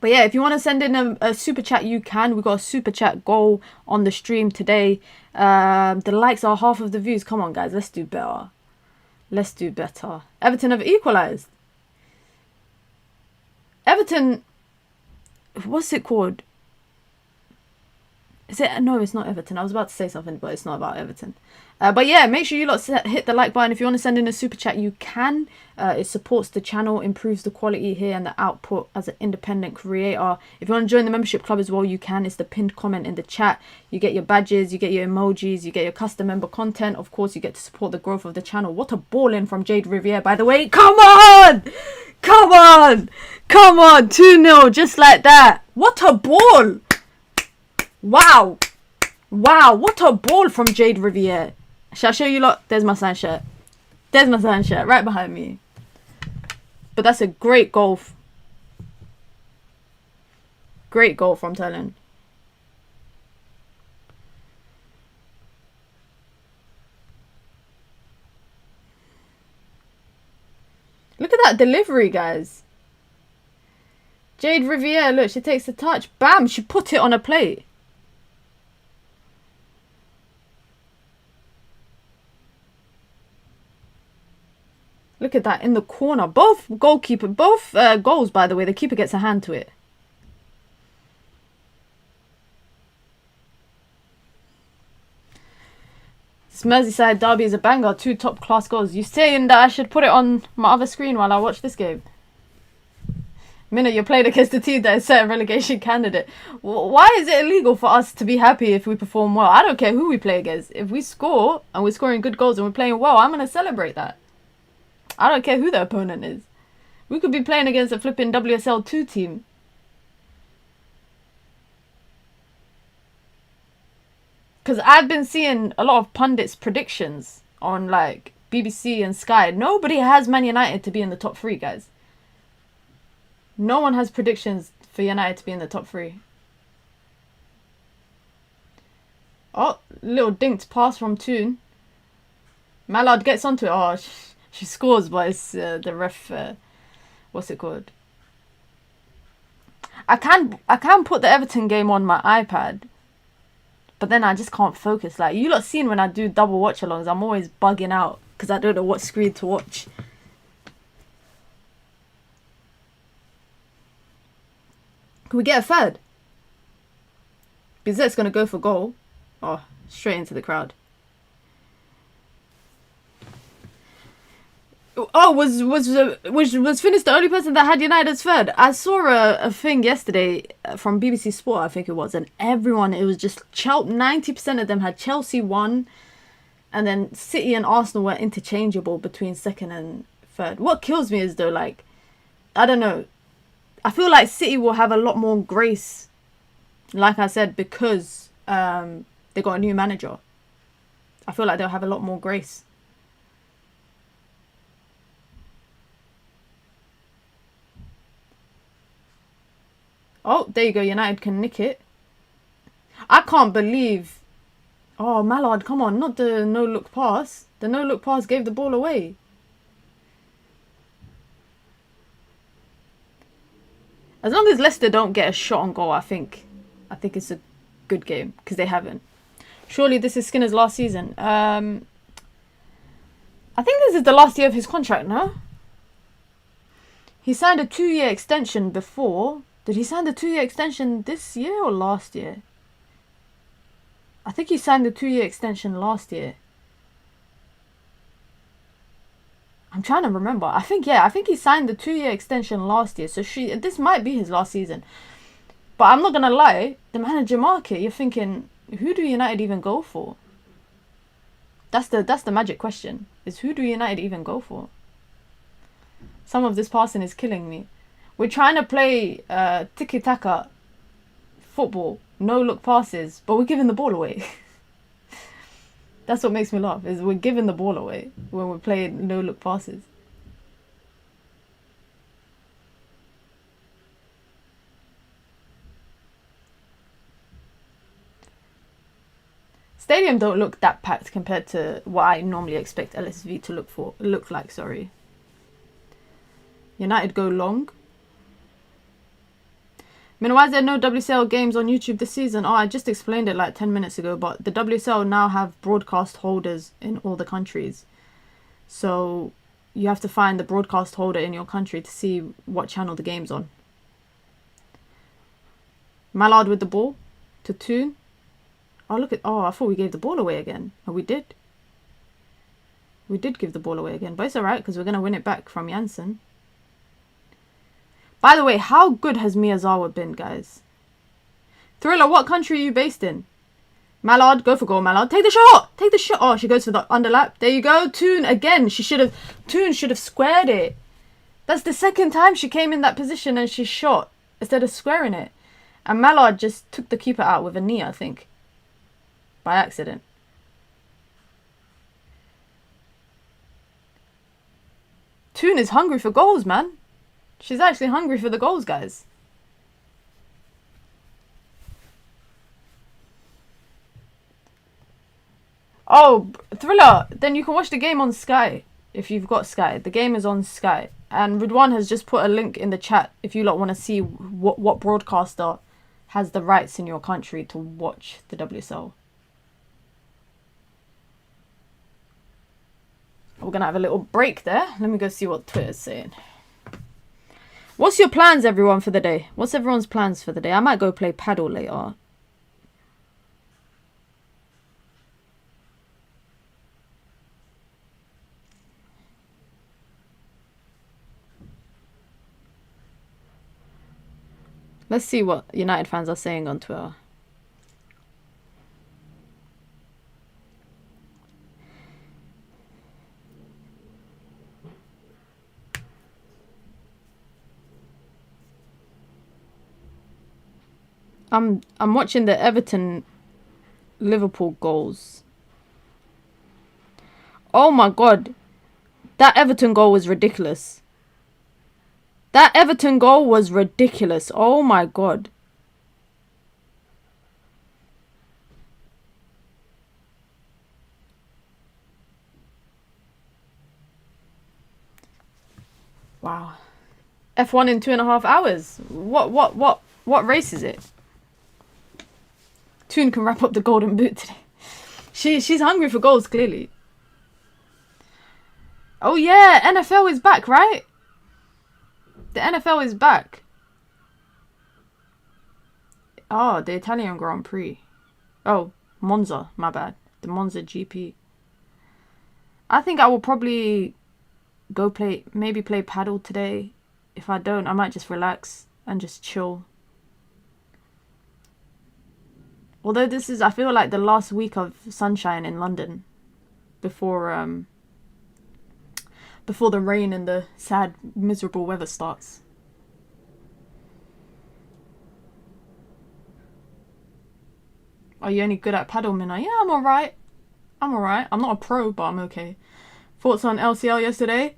But yeah, if you want to send in a super chat, you can. We got a super chat goal on the stream today. The likes are half of the views. Come on, guys. Let's do better. Let's do better. Everton have equalised. Everton... What's it called? Is it? No, it's not Everton. I was about to say something, but it's not about Everton. But yeah, make sure you hit the like button. If you want to send in a super chat, you can. It supports the channel, improves the quality here and the output as an independent creator. If you want to join the membership club as well, you can. It's the pinned comment in the chat. You get your badges, you get your emojis, you get your custom member content. Of course, you get to support the growth of the channel. What a ball in from Jade Riviere, by the way. Come on! Come on! Come on! 2-0, just like that. What a ball! Wow. Wow, what a ball from Jade Riviere. Shall I show you lot? There's my sign shirt. There's my sign shirt right behind me. But that's a great goal. Great goal from Thailand. Look at that delivery, guys. Jade Riviere, look, she takes the touch. Bam, she put it on a plate. Look at that in the corner. Both goals, by the way, the keeper gets a hand to it. This Merseyside derby is a banger. 2 top-class goals. You saying that I should put it on my other screen while I watch this game? Minute, you're playing against a team that is certain relegation candidate. Why is it illegal for us to be happy if we perform well? I don't care who we play against. If we score and we're scoring good goals and we're playing well, I'm going to celebrate that. I don't care who the opponent is. We could be playing against a flipping WSL 2 team. Because I've been seeing a lot of pundits' predictions on like BBC and Sky. Nobody has Man United to be in the top 3, guys. No one has predictions for United to be in the top 3. Oh, little dinked pass from Toon. Mallard gets onto it. Oh, she scores, but it's the ref. What's it called? I can put the Everton game on my iPad, but then I just can't focus. Like you lot seen when I do double watch alongs, I'm always bugging out because I don't know what screen to watch. Can we get a third? Bizet's gonna go for goal. Oh, straight into the crowd. Oh, was finished the only person that had United as third? I saw a thing yesterday from BBC Sport, I think it was, and everyone, it was just 90% of them had Chelsea won, and then City and Arsenal were interchangeable between second and third. What kills me is though, like, I don't know, I feel like City will have a lot more grace, like I said, because they got a new manager. I feel like they'll have a lot more grace. Oh, there you go. United can nick it. I can't believe... Oh, Mallard, come on. Not the no-look pass. The no-look pass gave the ball away. As long as Leicester don't get a shot on goal, I think it's a good game. Because they haven't. Surely this is Skinner's last season. I think this is the last year of his contract, no? He signed a 2-year extension before... Did he sign the 2-year extension this year or last year? I think he signed the 2-year extension last year. I'm trying to remember. I think he signed the 2-year extension last year. So this might be his last season. But I'm not going to lie. The manager market, you're thinking, who do United even go for? That's the magic question. Is who do United even go for? Some of this passing is killing me. We're trying to play tiki-taka football, no-look passes, but we're giving the ball away. That's what makes me laugh, is we're giving the ball away when we're playing no-look passes. Stadium don't look that packed compared to what I normally expect LSV to look like. United go long. I mean, why is there no WSL games on YouTube this season? Oh, I just explained it like 10 minutes ago, but the WSL now have broadcast holders in all the countries. So you have to find the broadcast holder in your country to see what channel the game's on. Mallard with the ball to Toon. Oh, look at... Oh, I thought we gave the ball away again. Oh, we did. We did give the ball away again, but it's alright because we're going to win it back from Janssen. By the way, how good has Miyazawa been, guys? Thriller, what country are you based in? Mallard, go for goal, Mallard. Take the shot! Take the shot! Oh, she goes for the underlap. There you go. Toon, again. Toon should have squared it. That's the second time she came in that position and she shot instead of squaring it. And Mallard just took the keeper out with a knee, I think. By accident. Toon is hungry for goals, man. She's actually hungry for the goals, guys. Oh, Thriller, then you can watch the game on Sky if you've got Sky. The game is on Sky. And Ridwan has just put a link in the chat if you lot want to see what broadcaster has the rights in your country to watch the WSL. We're going to have a little break there. Let me go see what Twitter's saying. What's your plans, everyone, for the day? What's everyone's plans for the day? I might go play paddle later. Let's see what United fans are saying on Twitter. I'm watching the Everton Liverpool goals. Oh my god. That Everton goal was ridiculous. That Everton goal was ridiculous. Oh my god. Wow. F1 in 2.5 hours. What race is it? Toon can wrap up the golden boot today. She's hungry for goals, clearly. Oh yeah, NFL is back, right? The NFL is back. Oh, the Italian Grand Prix. Oh, Monza, my bad. The Monza GP. I think I will probably maybe play paddle today. If I don't, I might just relax and just chill. Although this is, I feel like, the last week of sunshine in London before the rain and the sad, miserable weather starts. Are you any good at paddle, Minna? Yeah, I'm alright. I'm not a pro, but I'm okay. Thoughts on LCL yesterday?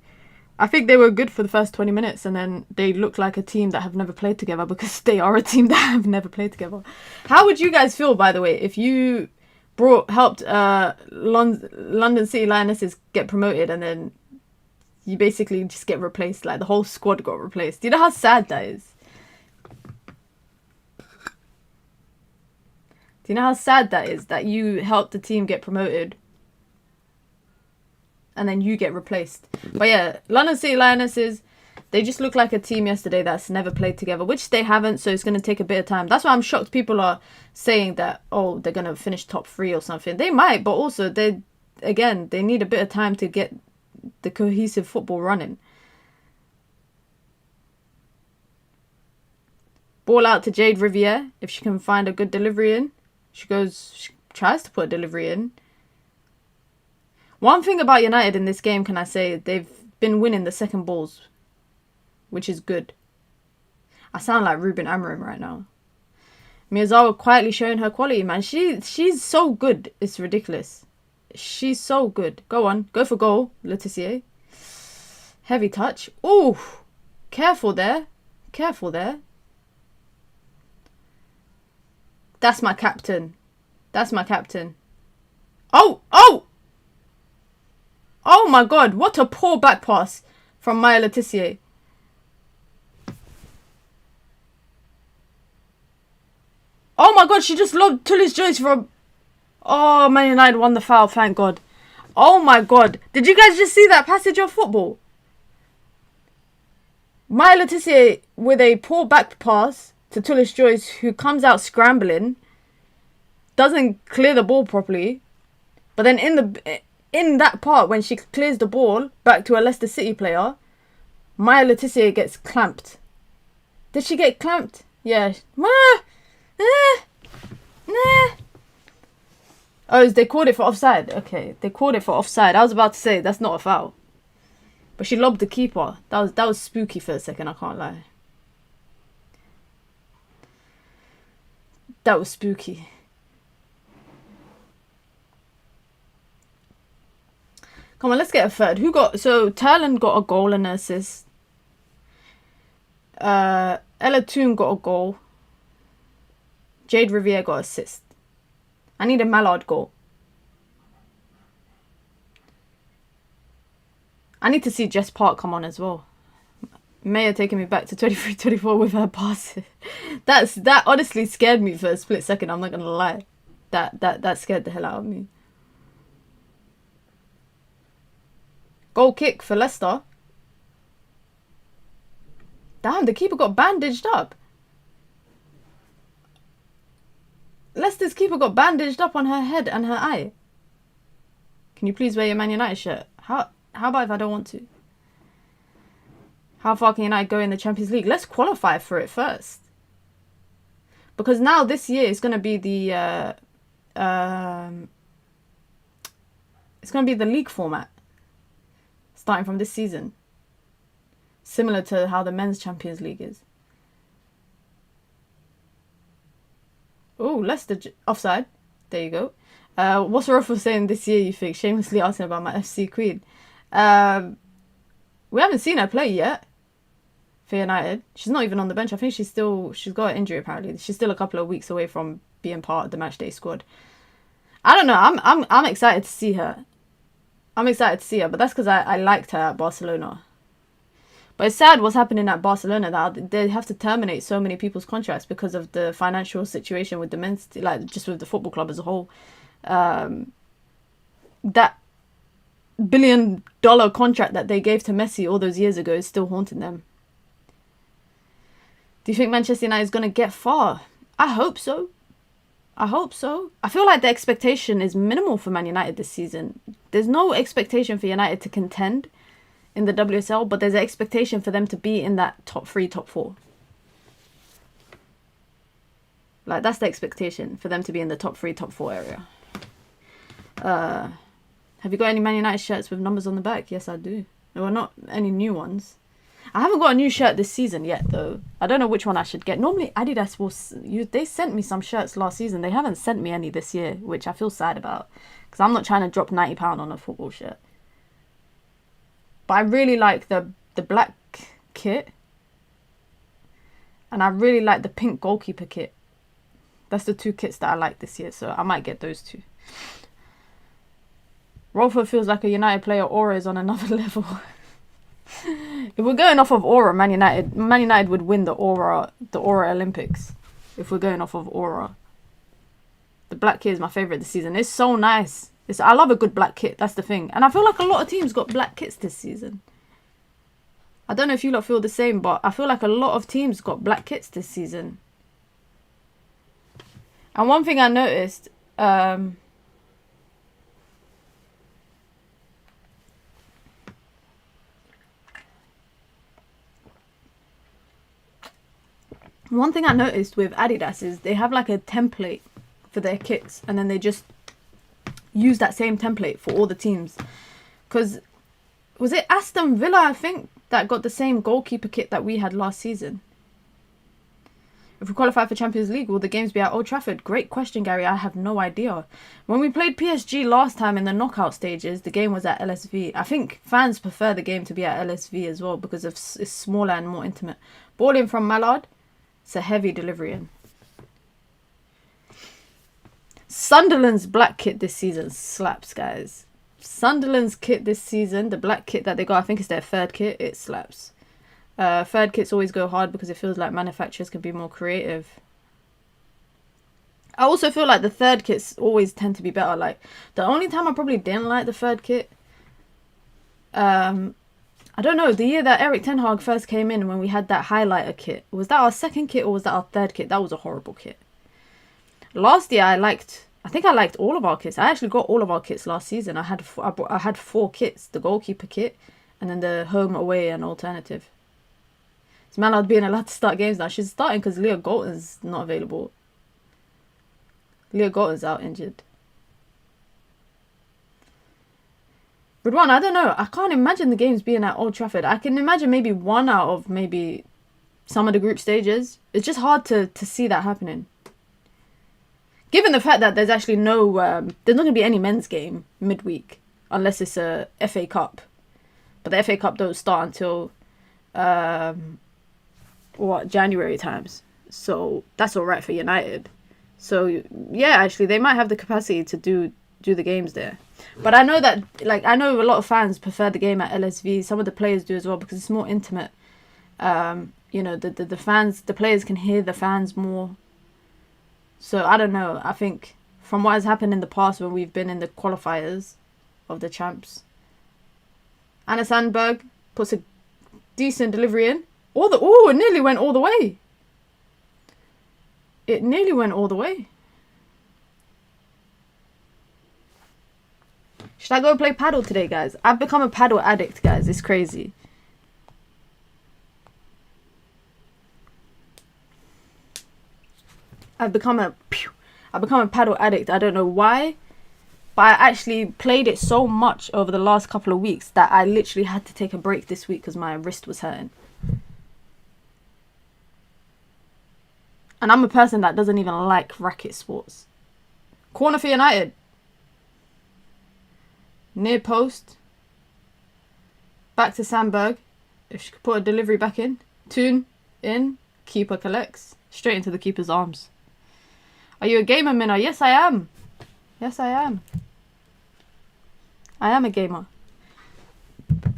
I think they were good for the first 20 minutes, and then they looked like a team that have never played together, because they are a team that have never played together. How would you guys feel, by the way, if you helped London City Lionesses get promoted, and then you basically just get replaced, like the whole squad got replaced? Do you know how sad that is? Do you know how sad that is, that you helped the team get promoted and then you get replaced? But yeah, London City Lionesses, they just look like a team yesterday that's never played together, which they haven't, so it's going to take a bit of time. That's why I'm shocked people are saying that, oh, they're going to finish top 3 or something. They might, but also, they need a bit of time to get the cohesive football running. Ball out to Jade Riviere, if she can find a good delivery in. She tries to put a delivery in. One thing about United in this game, can I say, they've been winning the second balls, which is good. I sound like Ruben Amorim right now. Miyazawa quietly showing her quality, man. She's so good, it's ridiculous. She's so good. Go on, go for goal, Letitia. Heavy touch. Ooh, careful there. That's my captain. Oh my god, what a poor back pass from Maya Letitia. Oh my god, she just lobbed Tullis Joyce from... Oh, Man United won the foul, thank god. Oh my god, did you guys just see that passage of football? Maya Letitia with a poor back pass to Tullis Joyce, who comes out scrambling, doesn't clear the ball properly, but then in that part when she clears the ball back to a Leicester City player, Maya Letitia gets clamped. Did she get clamped? Yeah. Oh, they called it for offside. Okay, they called it for offside. I was about to say that's not a foul, but she lobbed the keeper. That was spooky for a second. I can't lie. That was spooky. Come on, let's get a third. So Terland got a goal and an assist. Ella Toon got a goal. Jade Riviere got assist. I need a Mallard goal. I need to see Jess Park come on as well. Maya taking me back to 23-24 with her pass. That honestly scared me for a split second, I'm not gonna lie. That scared the hell out of me. Goal kick for Leicester. Damn, the keeper got bandaged up. Leicester's keeper got bandaged up on her head and her eye. Can you please wear your Man United shirt? How about if I don't want to? How far can United go in the Champions League? Let's qualify for it first. Because now this year it's going to be the league format. Starting from this season. Similar to how the men's Champions League is. Oh, Leicester offside. There you go. What's Ruff was saying this year, you think? Shamelessly asking about my FC Queen. We haven't seen her play yet for United. She's not even on the bench. I think she's got an injury apparently. She's still a couple of weeks away from being part of the matchday squad. I don't know. I'm excited to see her. But that's because I liked her at Barcelona. But it's sad what's happening at Barcelona, that they have to terminate so many people's contracts because of the financial situation with the men's, like just with the football club as a whole. That $1 billion contract that they gave to Messi all those years ago is still haunting them. Do you think Manchester United is going to get far? I hope so. I feel like the expectation is minimal for Man United this season. There's no expectation for United to contend in the WSL, but there's an expectation for them to be in that top 3, top 4. Like, that's the expectation for them to be in the top 3, top 4 area. Have you got any Man United shirts with numbers on the back? Yes, I do. Well, not any new ones. I haven't got a new shirt this season yet, though. I don't know which one I should get. Normally, Adidas will... They sent me some shirts last season. They haven't sent me any this year, which I feel sad about. Because I'm not trying to drop £90 on a football shirt. But I really like the black kit. And I really like the pink goalkeeper kit. That's the 2 kits that I like this year. So I might get those 2. Rolfo feels like a United player. Aura is on another level. If we're going off of aura, Man United would win the aura Olympics. If we're going off of aura. The black kit is my favourite this season. It's so nice. I love a good black kit. That's the thing. And I feel like a lot of teams got black kits this season. I don't know if you lot feel the same, but I feel like a lot of teams got black kits this season. And one thing I noticed... One thing I noticed with Adidas is they have like a template for their kits, and then they just use that same template for all the teams. Because was it Aston Villa, I think, that got the same goalkeeper kit that we had last season? If we qualify for Champions League, will the games be at Old Trafford? Great question, Gary. I have no idea. When we played PSG last time in the knockout stages, the game was at LSV. I think fans prefer the game to be at LSV as well because it's smaller and more intimate. Ball in from Mallard. It's a heavy delivery in. Sunderland's black kit this season slaps, guys. Sunderland's kit this season, the black kit that they got, I think it's their 3rd kit, it slaps. 3rd kits always go hard because it feels like manufacturers can be more creative. I also feel like the 3rd kits always tend to be better. Like, the only time I probably didn't like the 3rd kit, I don't know, the year that Erik ten Hag first came in when we had that highlighter kit. Was that our 2nd kit or was that our 3rd kit? That was a horrible kit. Last year I think I liked all of our kits. I actually got all of our kits last season. I had 4 kits. The goalkeeper kit and then the home, away and alternative. Is Mallard being allowed to start games now? She's starting because Leah Golton's not available. Leah Golton's out injured. Ridwan, I don't know. I can't imagine the games being at Old Trafford. I can imagine maybe one out of maybe some of the group stages. It's just hard to see that happening. Given the fact that there's actually no... there's not going to be any men's game midweek. Unless it's a FA Cup. But the FA Cup don't start until... January times. So that's alright for United. So, yeah, actually, they might have the capacity to do the games there. But I know that, like, I know a lot of fans prefer the game at LSV. Some of the players do as well because it's more intimate. You know, the fans, the players can hear the fans more. So, I don't know. I think from what has happened in the past when we've been in the qualifiers of the champs. Anna Sandberg puts a decent delivery in. It nearly went all the way. It nearly went all the way. Should I go play paddle today, guys? I've become a paddle addict, guys. It's crazy. I've become a paddle addict. I don't know why, but I actually played it so much over the last couple of weeks that I literally had to take a break this week because my wrist was hurting. And I'm a person that doesn't even like racket sports. Corner for United. Near post. Back to Sandberg. If she could put a delivery back in. Toon in. Keeper collects. Straight into the keeper's arms. Are you a gamer, Minna? Yes, I am. Yes, I am. I am a gamer.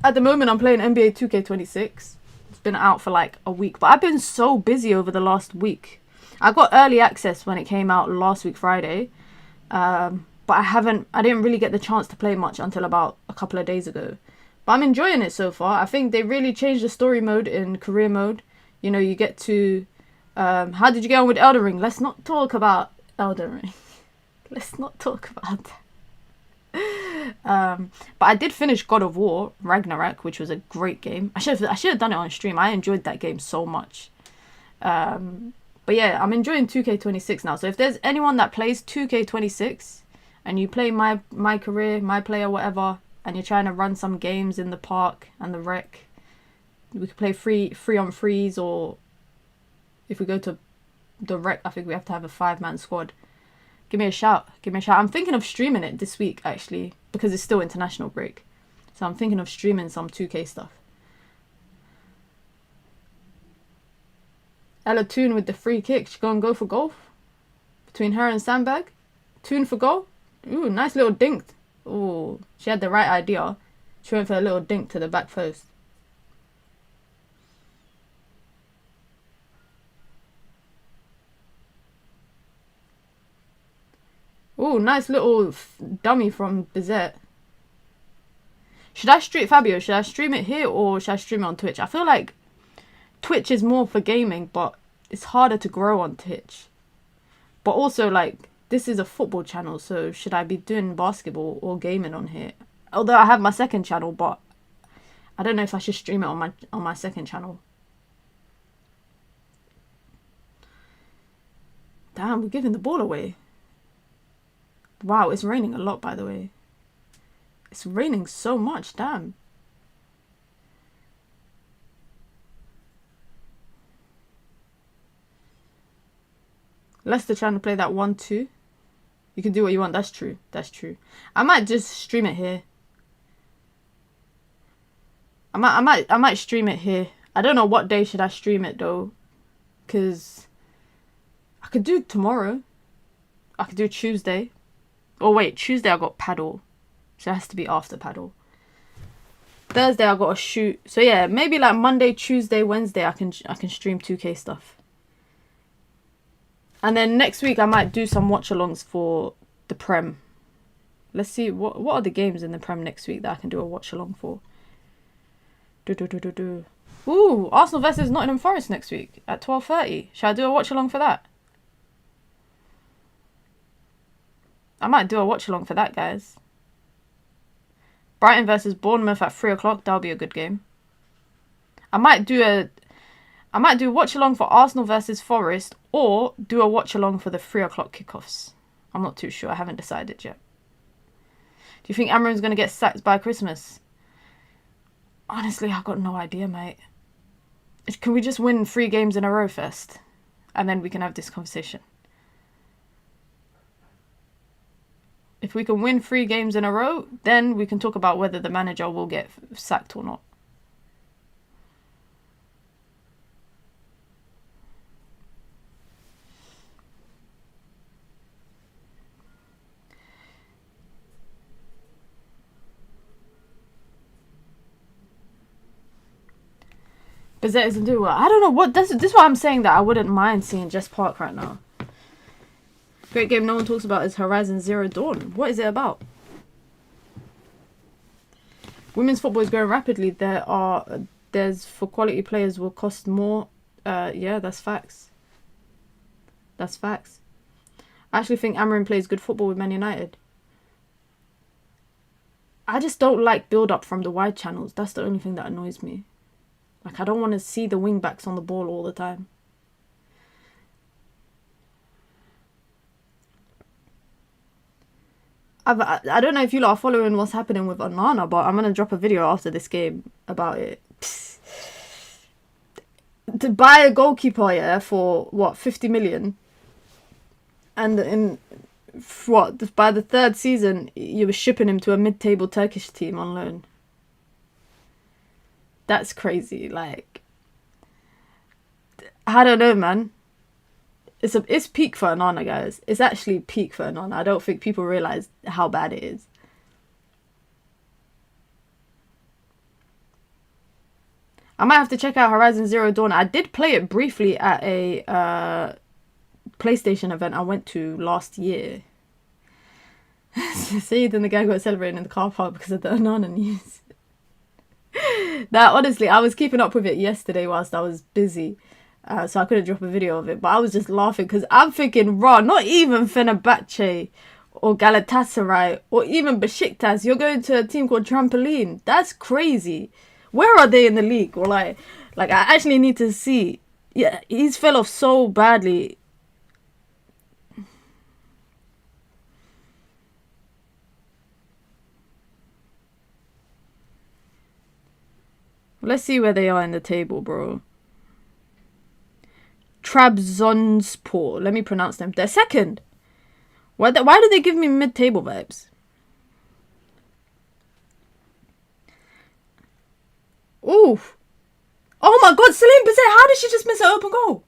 At the moment, I'm playing NBA 2K26. It's been out for like a week. But I've been so busy over the last week. I got early access when it came out last week, Friday. But I didn't really get the chance to play much until about a couple of days ago. But I'm enjoying it so far. I think they really changed the story mode in career mode. You know, you get to... how did you get on with Elden Ring? Let's not talk about Elden Ring. Let's not talk about that. But I did finish God of War Ragnarok, which was a great game. I should have done it on stream. I enjoyed that game so much. But yeah, I'm enjoying 2K26 now. So if there's anyone that plays 2K26 and you play my career, my player, whatever, and you're trying to run some games in the park and the rec, we could play free on freeze, or if we go to the rec, I think we have to have a 5-man squad. Give me a shout. I'm thinking of streaming it this week, actually, because it's still international break. So I'm thinking of streaming some 2K stuff. Ella Toon with the free kick. She gonna go for goal between her and Sandbag. Toon for goal. Ooh, nice little dink. Ooh, she had the right idea. She went for a little dink to the back post. Ooh, nice little dummy from Bizet. Should I stream Fabio? Should I stream it here or should I stream it on Twitch? I feel like Twitch is more for gaming, but it's harder to grow on Twitch. But also, like, this is a football channel, so should I be doing basketball or gaming on here? Although I have my second channel, but I don't know if I should stream it on my second channel. Damn, we're giving the ball away. Wow, it's raining a lot, by the way. It's raining so much, damn. Leicester trying to play that 1-2. You can do what you want. That's true. I might just stream it here. I might stream it here. I don't know what day should I stream it though, because I could do tomorrow. I could do Tuesday. Oh wait, Tuesday I got paddle, so it has to be after paddle. Thursday I got a shoot. So yeah, maybe like Monday, Tuesday, Wednesday I can stream 2K stuff. And then next week I might do some watch-alongs for the Prem. Let's see, what are the games in the Prem next week that I can do a watch-along for? Ooh, Arsenal versus Nottingham Forest next week at 12:30. Should I do a watch-along for that? I might do a watch-along for that, guys. Brighton versus Bournemouth at 3 o'clock. That'll be a good game. I might do watch-along for Arsenal versus Forest, or do a watch-along for the 3 o'clock kickoffs. I'm not too sure. I haven't decided yet. Do you think Amram's going to get sacked by Christmas? Honestly, I've got no idea, mate. Can we just win 3 games in a row first? And then we can have this conversation. If we can win 3 games in a row, then we can talk about whether the manager will get sacked or not. Bizet isn't doing well. I don't know what this is why I'm saying that I wouldn't mind seeing Jess Park right now. Great game no one talks about is Horizon Zero Dawn. What is it about? Women's football is growing rapidly. There's for quality players will cost more. Yeah, that's facts. That's facts. I actually think Amarin plays good football with Man United. I just don't like build-up from the wide channels. That's the only thing that annoys me. Like, I don't want to see the wing-backs on the ball all the time. I don't know if you lot are following what's happening with Onana, but I'm going to drop a video after this game about it. Psst. To buy a goalkeeper, yeah, for, what, 50 million? And by the 3rd season, you were shipping him to a mid-table Turkish team on loan. That's crazy. Like, I don't know, man. It's peak for Onana, guys. It's actually peak for Onana. I don't think people realise how bad it is. I might have to check out Horizon Zero Dawn. I did play it briefly at a PlayStation event I went to last year. Saeed and the gang got celebrating in the car park because of the Onana news. That, honestly, I was keeping up with it yesterday whilst I was busy. So I couldn't drop a video of it. But I was just laughing because I'm thinking, raw, not even Fenerbahce or Galatasaray, or even Besiktas. You're going to a team called Trampoline. That's crazy. Where are they in the league? Or like I actually need to see. Yeah, he's fell off so badly. Let's see where they are in the table, bro. Trabzonspor. Let me pronounce them. They're second. Why do they give me mid-table vibes? Ooh. Oh my god, Celine Bizet, how did she just miss an open goal?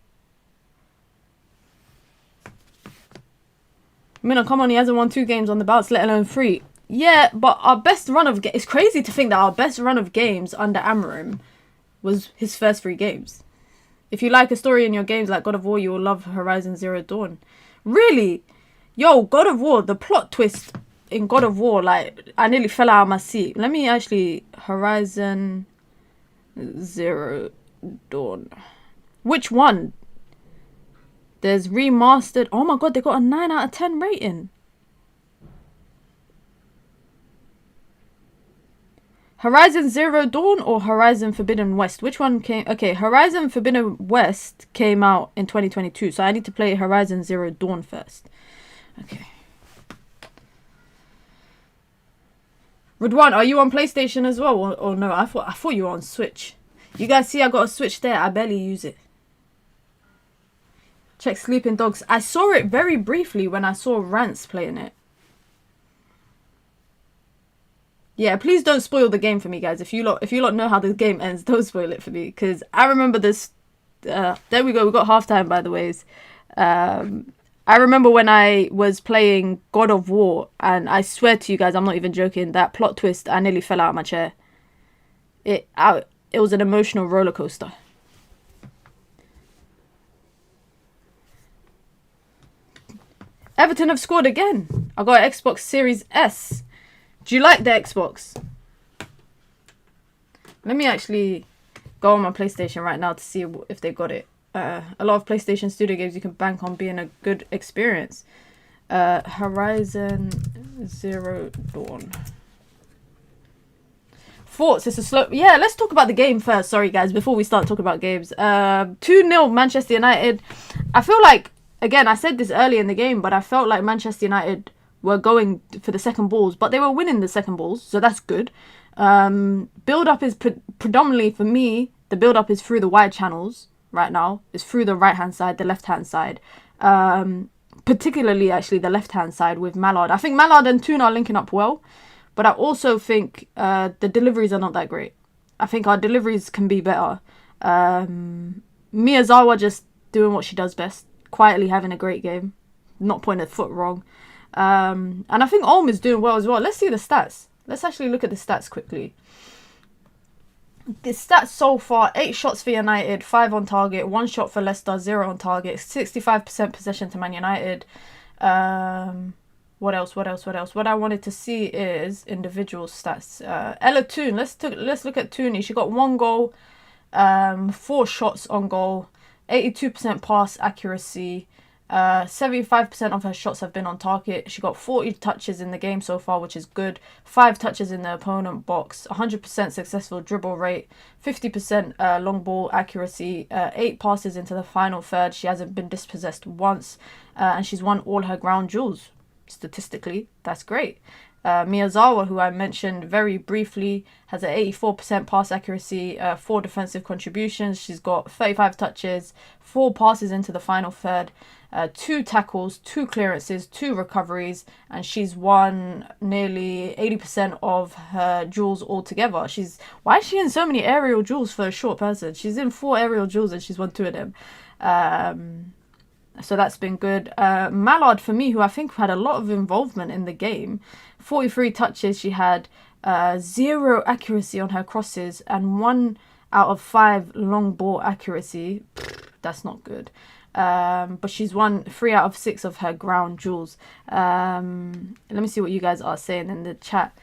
Mina, come on, he hasn't won 2 games on the bounce, let alone 3. Yeah, but our best run of it's crazy to think that our best run of games under Amorim was his first 3 games. If you like a story in your games like God of War, you will love Horizon Zero Dawn. Really? Yo, God of War, the plot twist in God of War, like, I nearly fell out of my seat. Let me actually... Horizon Zero Dawn. Which one? There's remastered... Oh my god, they got a 9 out of 10 rating. Horizon Zero Dawn or Horizon Forbidden West? Which one came... Okay, Horizon Forbidden West came out in 2022. So I need to play Horizon Zero Dawn first. Okay. Ridwan, are you on PlayStation as well? Or no? I thought you were on Switch. You guys see I got a Switch there. I barely use it. Check Sleeping Dogs. I saw it very briefly when I saw Rance playing it. Yeah, please don't spoil the game for me, guys. If you lot know how the game ends, don't spoil it for me. Because I remember this... there we go. We got halftime, by the ways. I remember when I was playing God of War, and I swear to you guys, I'm not even joking, that plot twist, I nearly fell out of my chair. It was an emotional roller coaster. Everton have scored again. I got an Xbox Series S. Do you like the Xbox? Let me actually go on my PlayStation right now to see if they got it. A lot of PlayStation Studio games you can bank on being a good experience. Horizon Zero Dawn. Thoughts? It's a slow... Yeah, let's talk about the game first. Sorry, guys, before we start talking about games. 2-0 Manchester United. I feel like, again, I said this early in the game, but I felt like Manchester United were going for the second balls, but they were winning the second balls, so that's good. Build-up is predominantly, for me, the build-up is through the wide channels right now. It's through the right-hand side, the left-hand side. Particularly, actually, the left-hand side with Mallard. I think Mallard and Toon are linking up well, but I also think the deliveries are not that great. I think our deliveries can be better. Miyazawa just doing what she does best, quietly having a great game, not putting a foot wrong. And I think Ulm is doing well as well. Let's see the stats. Let's actually look at the stats quickly. The stats so far: 8 shots for United, 5 on target, 1 shot for Leicester, 0 on target, 65% possession to Man United. What else? What I wanted to see is individual stats. Ella Toon, let's look at Tooney. She got 1 goal, 4 shots on goal, 82% pass accuracy. 75% of her shots have been on target. She got 40 touches in the game so far, which is good. 5 touches in the opponent box. 100% successful dribble rate. 50% long ball accuracy. 8 passes into the final third. She hasn't been dispossessed once. And she's won all her ground duels. Statistically, that's great. Miyazawa, who I mentioned very briefly, has an 84% pass accuracy, 4 defensive contributions. She's got 35 touches, 4 passes into the final third, 2 tackles, 2 clearances, 2 recoveries, and she's won nearly 80% of her duels altogether. Why is she in so many aerial duels for a short person? She's in 4 aerial duels and she's won 2 of them. So that's been good. Mallard, for me, who I think had a lot of involvement in the game, 43 touches. She had 0 accuracy on her crosses and 1 out of 5 long ball accuracy. That's not good. But she's won 3 out of 6 of her ground duels. Let me see what you guys are saying in the chat.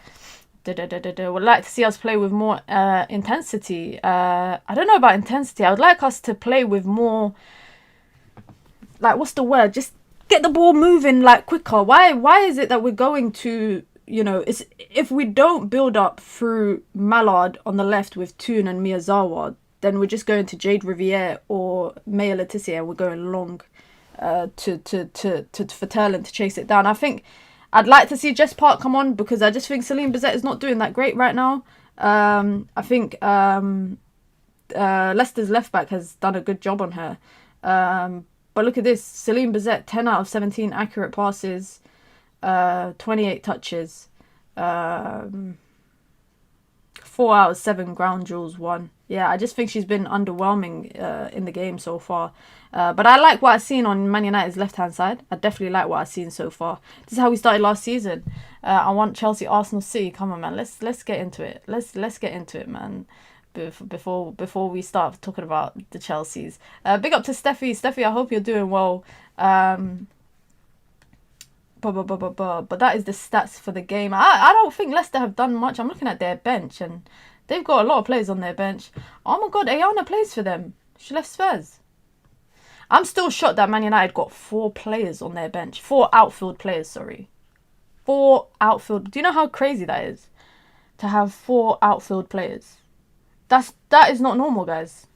Would like to see us play with more intensity. I don't know about intensity. I would like us to play with more... Like, what's the word? Just get the ball moving like quicker. Why is it that we're going to, you know, it's, if we don't build up through Mallard on the left with Toon and Miyazawa, then we're just going to Jade Riviere or Maya Letitia, and we're going long for Terland to chase it down. I think I'd like to see Jess Park come on, because I just think Celine Bizet is not doing that great right now. I think Leicester's left back has done a good job on her. But look at this. Celine Bizet, 10 out of 17 accurate passes, 28 touches, 4 out of 7 ground duels won. Yeah, I just think she's been underwhelming in the game so far. But I like what I've seen on Man United's left-hand side. I definitely like what I've seen so far. This is how we started last season. I want Chelsea, Arsenal, City. Come on, man. Let's get into it. Let's get into it, man. Before we start talking about the Chelseas. Big up to Steffi. Steffi, I hope you're doing well. But that is the stats for the game. I don't think Leicester have done much. I'm looking at their bench, and they've got a lot of players on their bench. Oh my God, Ayana plays for them. She left Spurs. I'm still shocked that Man United got 4 players on their bench. 4 outfield players, sorry. 4 outfield. Do you know how crazy that is? To have 4 outfield players. That is not normal, guys.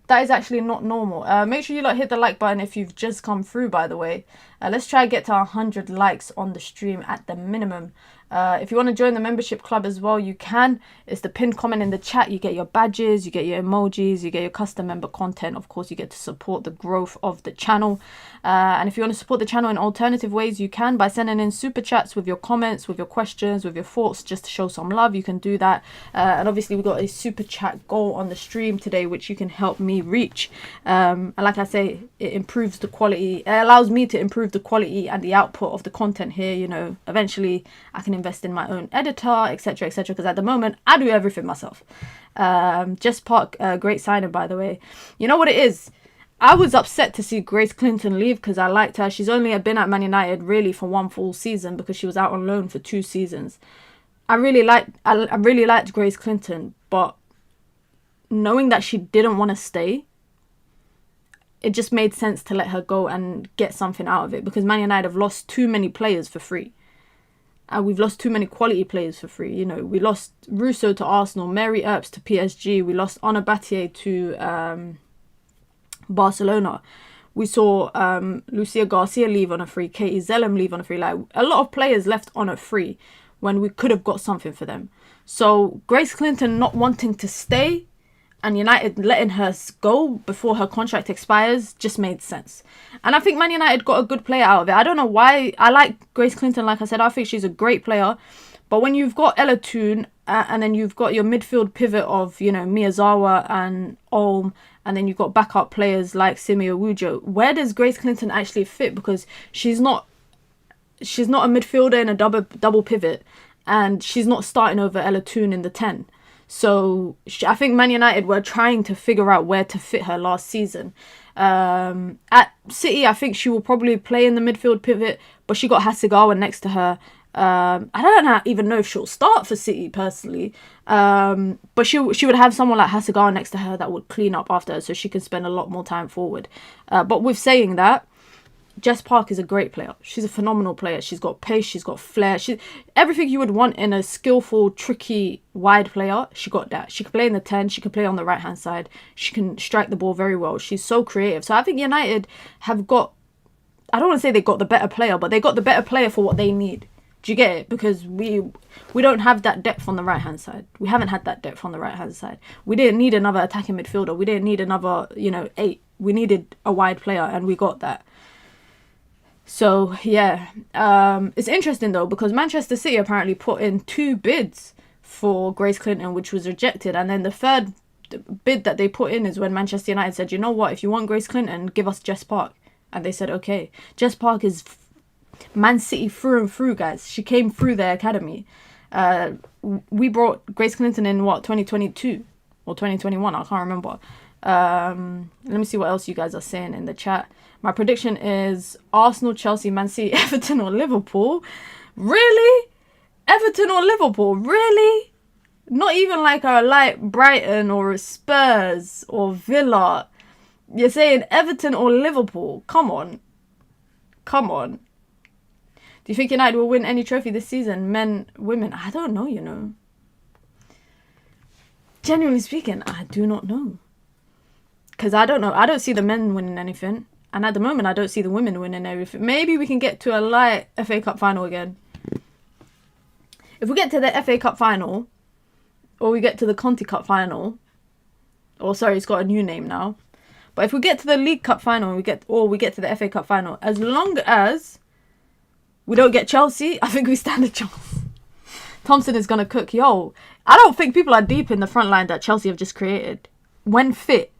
That is actually not normal. Make sure you hit the like button if you've just come through, by the way. Let's try to get to 100 likes on the stream at the minimum. If you want to join the membership club as well, you can. It's the pinned comment in the chat. You get your badges, you get your emojis, you get your custom member content. Of course, you get to support the growth of the channel. And if you want to support the channel in alternative ways, you can by sending in super chats with your comments, with your questions, with your thoughts, just to show some love. You can do that. And obviously, we've got a super chat goal on the stream today, which you can help me reach. And like I say, it improves the quality. It allows me to improve the quality and the output of the content here. You know, eventually I can invest in my own editor, etc, etc, because at the moment I do everything myself. Jess Park, great signing, by the way. You know what it is, I was upset to see Grace Clinton leave, because I liked her. She's only been at Man United really for 1 full season, because she was out on loan for 2 seasons. I really liked Grace Clinton, but knowing that she didn't want to stay, it just made sense to let her go and get something out of it, because Man United have lost too many players for free. And we've lost too many quality players for free. You know, we lost Russo to Arsenal, Mary Earps to PSG. We lost Anna Battier to Barcelona. We saw Lucia Garcia leave on a free, Katie Zellum leave on a free. Like, a lot of players left on a free when we could have got something for them. So Grace Clinton not wanting to stay and United letting her go before her contract expires just made sense. And I think Man United got a good player out of it. I don't know why. I like Grace Clinton, like I said. I think she's a great player. But when you've got Ella Toon and then you've got your midfield pivot of, you know, Miyazawa and Olm, and then you've got backup players like Simi Owujo, where does Grace Clinton actually fit? Because she's not a midfielder in a double pivot, and she's not starting over Ella Toon in the 10. So I think Man United were trying to figure out where to fit her last season. At City, I think she will probably play in the midfield pivot, but she got Hasegawa next to her. I don't even know if she'll start for City personally, but she would have someone like Hasegawa next to her that would clean up after her, so she can spend a lot more time forward. But with saying that, Jess Park is a great player. She's a phenomenal player. She's got pace, she's got flair. Everything you would want in a skillful, tricky, wide player, she got that. She can play in the 10, she can play on the right-hand side. She can strike the ball very well. She's so creative. So I think United have got, I don't want to say they got the better player, but they got the better player for what they need. Do you get it? Because we don't have that depth on the right-hand side. We haven't had that depth on the right-hand side. We didn't need another attacking midfielder. We didn't need another, 8. We needed a wide player, and we got that. So, yeah, it's interesting, though, because Manchester City apparently put in 2 bids for Grace Clinton, which was rejected. And then the third bid that they put in is when Manchester United said, you know what, if you want Grace Clinton, give us Jess Park. And they said, okay. Jess Park is Man City through and through, guys. She came through their academy. We brought Grace Clinton in, 2022 or 2021? I can't remember. Let me see what else you guys are saying in the chat. My prediction is Arsenal, Chelsea, Man City, Everton or Liverpool. Really? Everton or Liverpool? Really? Not even like a light Brighton or a Spurs or Villa. You're saying Everton or Liverpool? Come on. Come on. Do you think United will win any trophy this season? Men, women? I don't know, you know. Genuinely speaking, I do not know. Because I don't know. I don't see the men winning anything. And at the moment, I don't see the women winning everything. Maybe we can get to a light FA Cup final again. If we get to the FA Cup final, or we get to the Conti Cup final, or sorry, it's got a new name now. But if we get to the League Cup final, we get to the FA Cup final, as long as we don't get Chelsea, I think we stand a chance. Thompson is going to cook. Yo, I don't think people are deep in the front line that Chelsea have just created. When fit.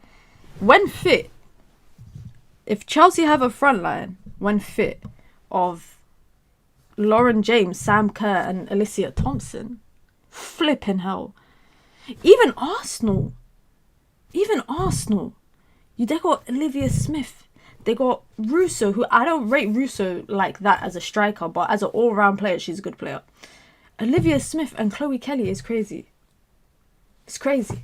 If Chelsea have a front line, when fit, of Lauren James, Sam Kerr and Alicia Thompson, flipping hell. Even Arsenal. They got Olivia Smith. They got Russo, who I don't rate Russo like that as a striker, but as an all-round player, she's a good player. Olivia Smith and Chloe Kelly is crazy. It's crazy.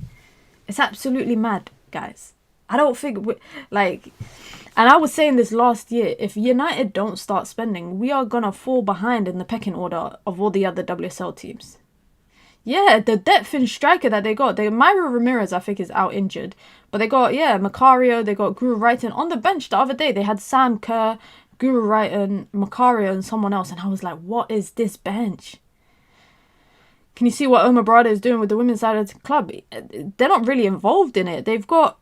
It's absolutely mad, guys. I don't think, and I was saying this last year, if United don't start spending, we are going to fall behind in the pecking order of all the other WSL teams. Yeah, the depth in striker that they got. Myra Ramirez, I think, is out injured. But they got, Macario, they got Guru Wrighton. On the bench the other day, they had Sam Kerr, Guru Wrighton, Macario and someone else. And I was like, what is this bench? Can you see what Omar Brada is doing with the women's side of the club? They're not really involved in it. They've got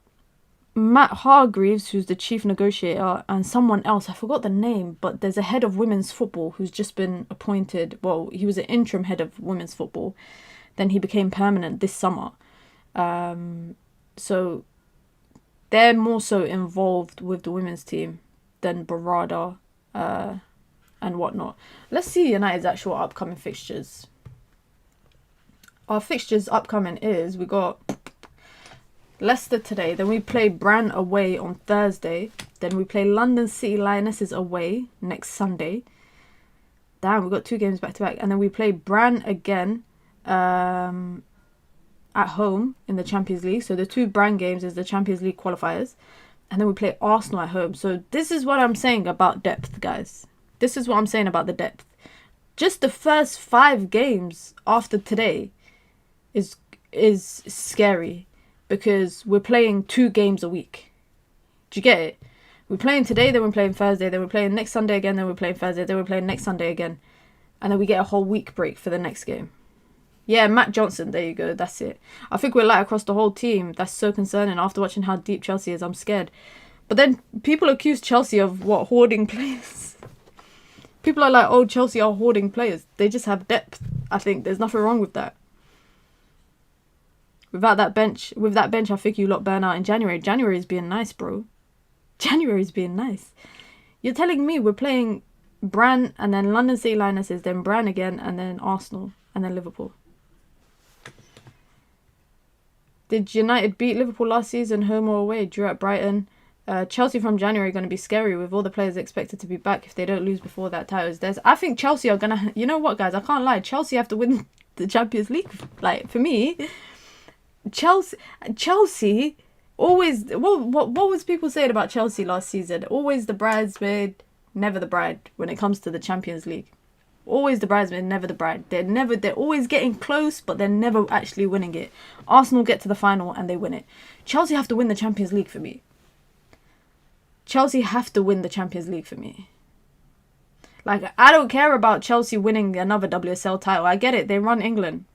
Matt Hargreaves, who's the chief negotiator, and someone else. I forgot the name, but there's a head of women's football who's just been appointed. Well, he was an interim head of women's football. Then he became permanent this summer. So they're more so involved with the women's team than Barada and whatnot. Let's see United's actual upcoming fixtures. Our fixtures upcoming is, we got Leicester today, then we play Bran away on Thursday, then we play London City Lionesses away next Sunday. Damn, we got 2 games back to back, and then we play Bran again at home in the Champions League. So the 2 Bran games is the Champions League qualifiers, and then we play Arsenal at home. So this is what I'm saying about depth, guys. This is what I'm saying about the depth. Just the first 5 games after today is scary, because we're playing 2 games a week. Do you get it? We're playing today, then we're playing Thursday, then we're playing next Sunday again, then we're playing Thursday, then we're playing next Sunday again. And then we get a whole week break for the next game. Yeah, Matt Johnson, there you go, that's it. I think we're light across the whole team. That's so concerning. After watching how deep Chelsea is, I'm scared. But then people accuse Chelsea of, hoarding players. People are like, oh, Chelsea are hoarding players. They just have depth. I think there's nothing wrong with that. With that bench, I think you lot burn out in January. January is being nice, bro. January is being nice. You're telling me we're playing Bran and then London City Lionesses, then Bran again, and then Arsenal, and then Liverpool. Did United beat Liverpool last season, home or away? Drew at Brighton. Chelsea from January are going to be scary with all the players expected to be back if they don't lose before that title is theirs. I think Chelsea are going to... You know what, guys? I can't lie. Chelsea have to win the Champions League. Like, for me... Chelsea always, what was people saying about Chelsea last season? Always the bridesmaid, never the bride when it comes to the Champions League. Always the bridesmaid, never the bride. They're always getting close, but they're never actually winning it. Arsenal get to the final and they win it. Chelsea have to win the Champions League for me. Chelsea have to win the Champions League for me. Like, I don't care about Chelsea winning another WSL title. I get it, they run England.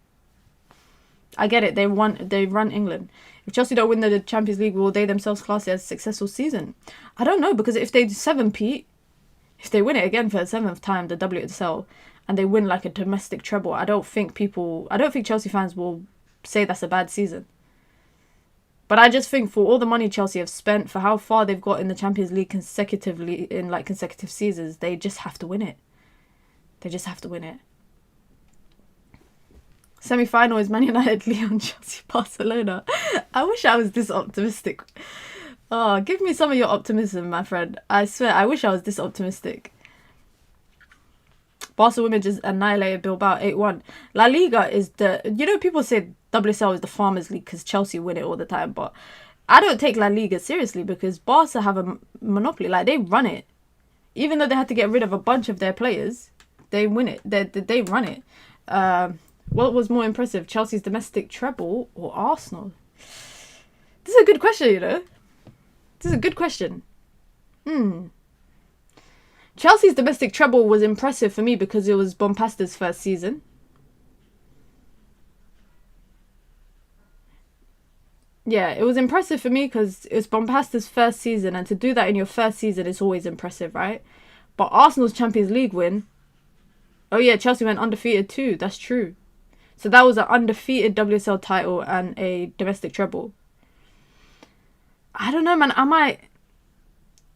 I get it, they run England. If Chelsea don't win the Champions League, will they themselves class it as a successful season? I don't know, because if they 7-peat, if they win it again for the 7th time, the WSL, and they win like a domestic treble, I don't think Chelsea fans will say that's a bad season. But I just think for all the money Chelsea have spent, for how far they've got in the Champions League consecutively, in like consecutive seasons, they just have to win it. They just have to win it. Semi-final is Man United, Lyon, Chelsea, Barcelona. I wish I was this optimistic. Oh, give me some of your optimism, my friend. I swear, I wish I was this optimistic. Barca women just annihilated Bilbao 8-1. La Liga is the... You know, people say WSL is the Farmers League because Chelsea win it all the time, but I don't take La Liga seriously because Barca have a monopoly. Like, they run it. even though they had to get rid of a bunch of their players, they win it. They run it. What was more impressive, Chelsea's domestic treble or Arsenal? This is a good question, you know. This is a good question. Chelsea's domestic treble was impressive for me because it was Bompasta's first season. Yeah, it was impressive for me because it's Bompasta's first season, and to do that in your first season is always impressive, right? But Arsenal's Champions League win... Oh yeah, Chelsea went undefeated too. That's true. So that was an undefeated WSL title and a domestic treble. I don't know, man.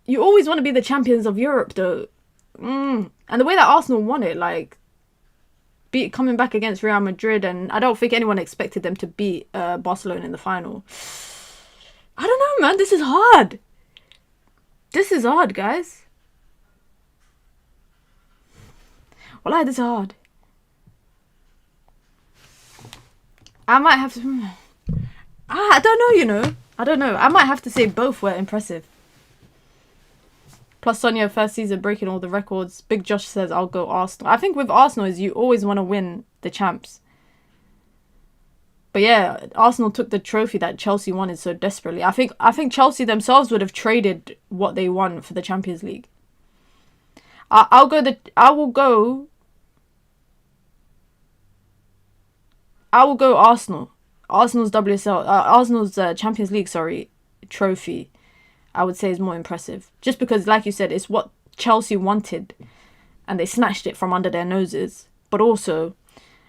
You always want to be the champions of Europe, though. And the way that Arsenal won it, like... coming back against Real Madrid, and I don't think anyone expected them to beat Barcelona in the final. I don't know, man. This is hard. This is hard, guys. Wallah, this is hard. I might have to... I don't know, you know. I don't know. I might have to say both were impressive. Plus Sonia, first season, breaking all the records. Big Josh says, I'll go Arsenal. I think with Arsenal is you always want to win the champs. But yeah, Arsenal took the trophy that Chelsea wanted so desperately. I think Chelsea themselves would have traded what they won for the Champions League. I will go Arsenal. Arsenal's WSL, Arsenal's Champions League, trophy. I would say is more impressive. Just because, like you said, it's what Chelsea wanted and they snatched it from under their noses. But also,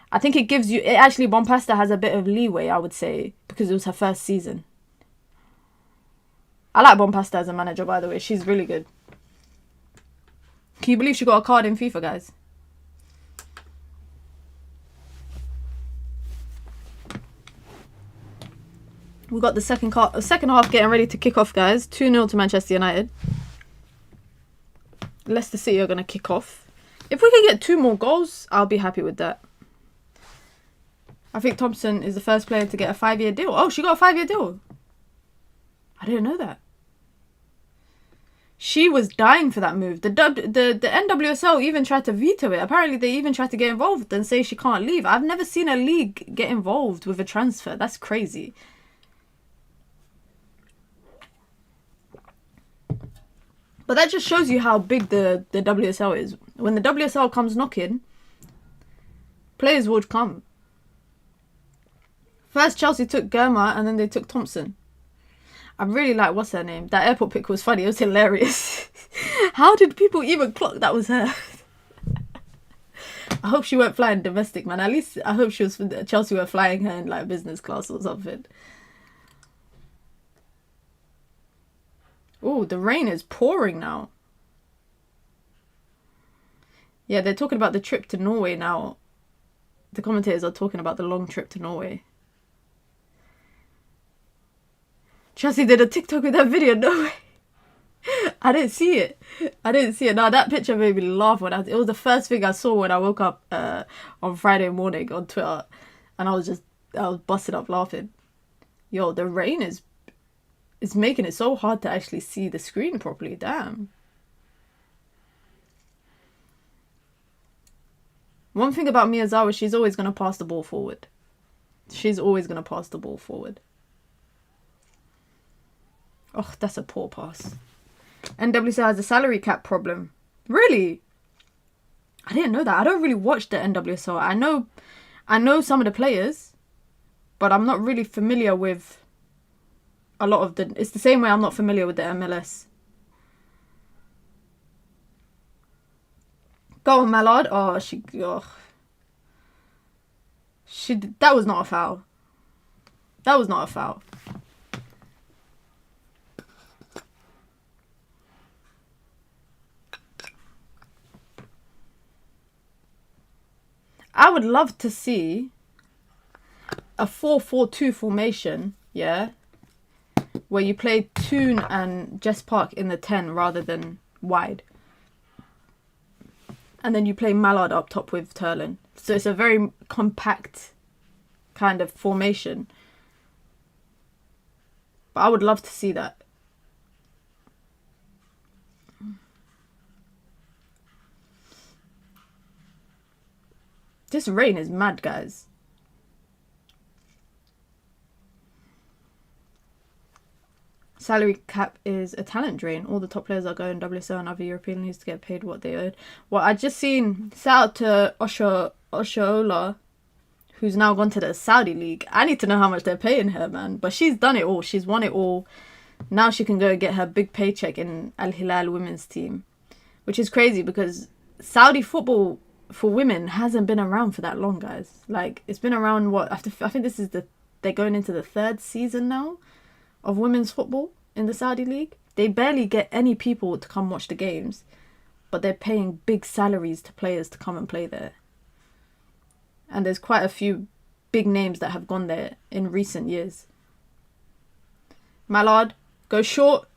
I think it gives you... Actually, Bompasta has a bit of leeway, I would say, because it was her first season. I like Bompasta as a manager, by the way. She's really good. Can you believe she got a card in FIFA, guys? We got the second half getting ready to kick off, guys. 2-0 to Manchester United. Leicester City are going to kick off. If we can get 2 more goals, I'll be happy with that. I think Thompson is the first player to get a 5-year deal. Oh, she got a 5-year deal. I didn't know that. She was dying for that move. The NWSL even tried to veto it. Apparently, they even tried to get involved and say she can't leave. I've never seen a league get involved with a transfer. That's crazy. But that just shows you how big the WSL is. When the WSL comes knocking, players would come. First, Chelsea took Germa and then they took Thompson. I really like, what's her name? That airport pic was funny. It was hilarious. How did people even clock that was her? I hope she weren't flying domestic, man. At least I hope Chelsea were flying her in like business class or something. Oh, the rain is pouring now. Yeah, they're talking about the trip to Norway now. The commentators are talking about the long trip to Norway. Chelsea did a TikTok with that video. No way. I didn't see it. No, that picture made me laugh. It was the first thing I saw when I woke up on Friday morning on Twitter. And I was busted up laughing. Yo, the rain is making it so hard to actually see the screen properly. Damn. One thing about Miyazawa, she's always going to pass the ball forward. Oh, that's a poor pass. NWSL has a salary cap problem. Really? I didn't know that. I don't really watch the NWSL. I know some of the players, but I'm not really familiar with a lot of the... It's the same way I'm not familiar with the MLS. Go on, Mallard. Oh, that was not a foul. That was not a foul. I would love to see a 4-4-2 formation, yeah, where you play Toon and Jess Park in the 10 rather than wide. And then you play Mallard up top with Turlin. So it's a very compact kind of formation. But I would love to see that. This rain is mad, guys. Salary cap is a talent drain. All the top players are going WSL and other European leagues to get paid what they owed. Well, I just seen, shout out to Oshoala, who's now gone to the Saudi league. I need to know how much they're paying her, man. But she's done it all. She's won it all. Now she can go get her big paycheck in Al Hilal women's team, which is crazy because Saudi football for women hasn't been around for that long, guys. Like, it's been around, what, I think this is they're going into the 3rd season now of women's football in the Saudi league. They barely get any people to come watch the games, but they're paying big salaries to players to come and play there. And there's quite a few big names that have gone there in recent years. Mallard, go short,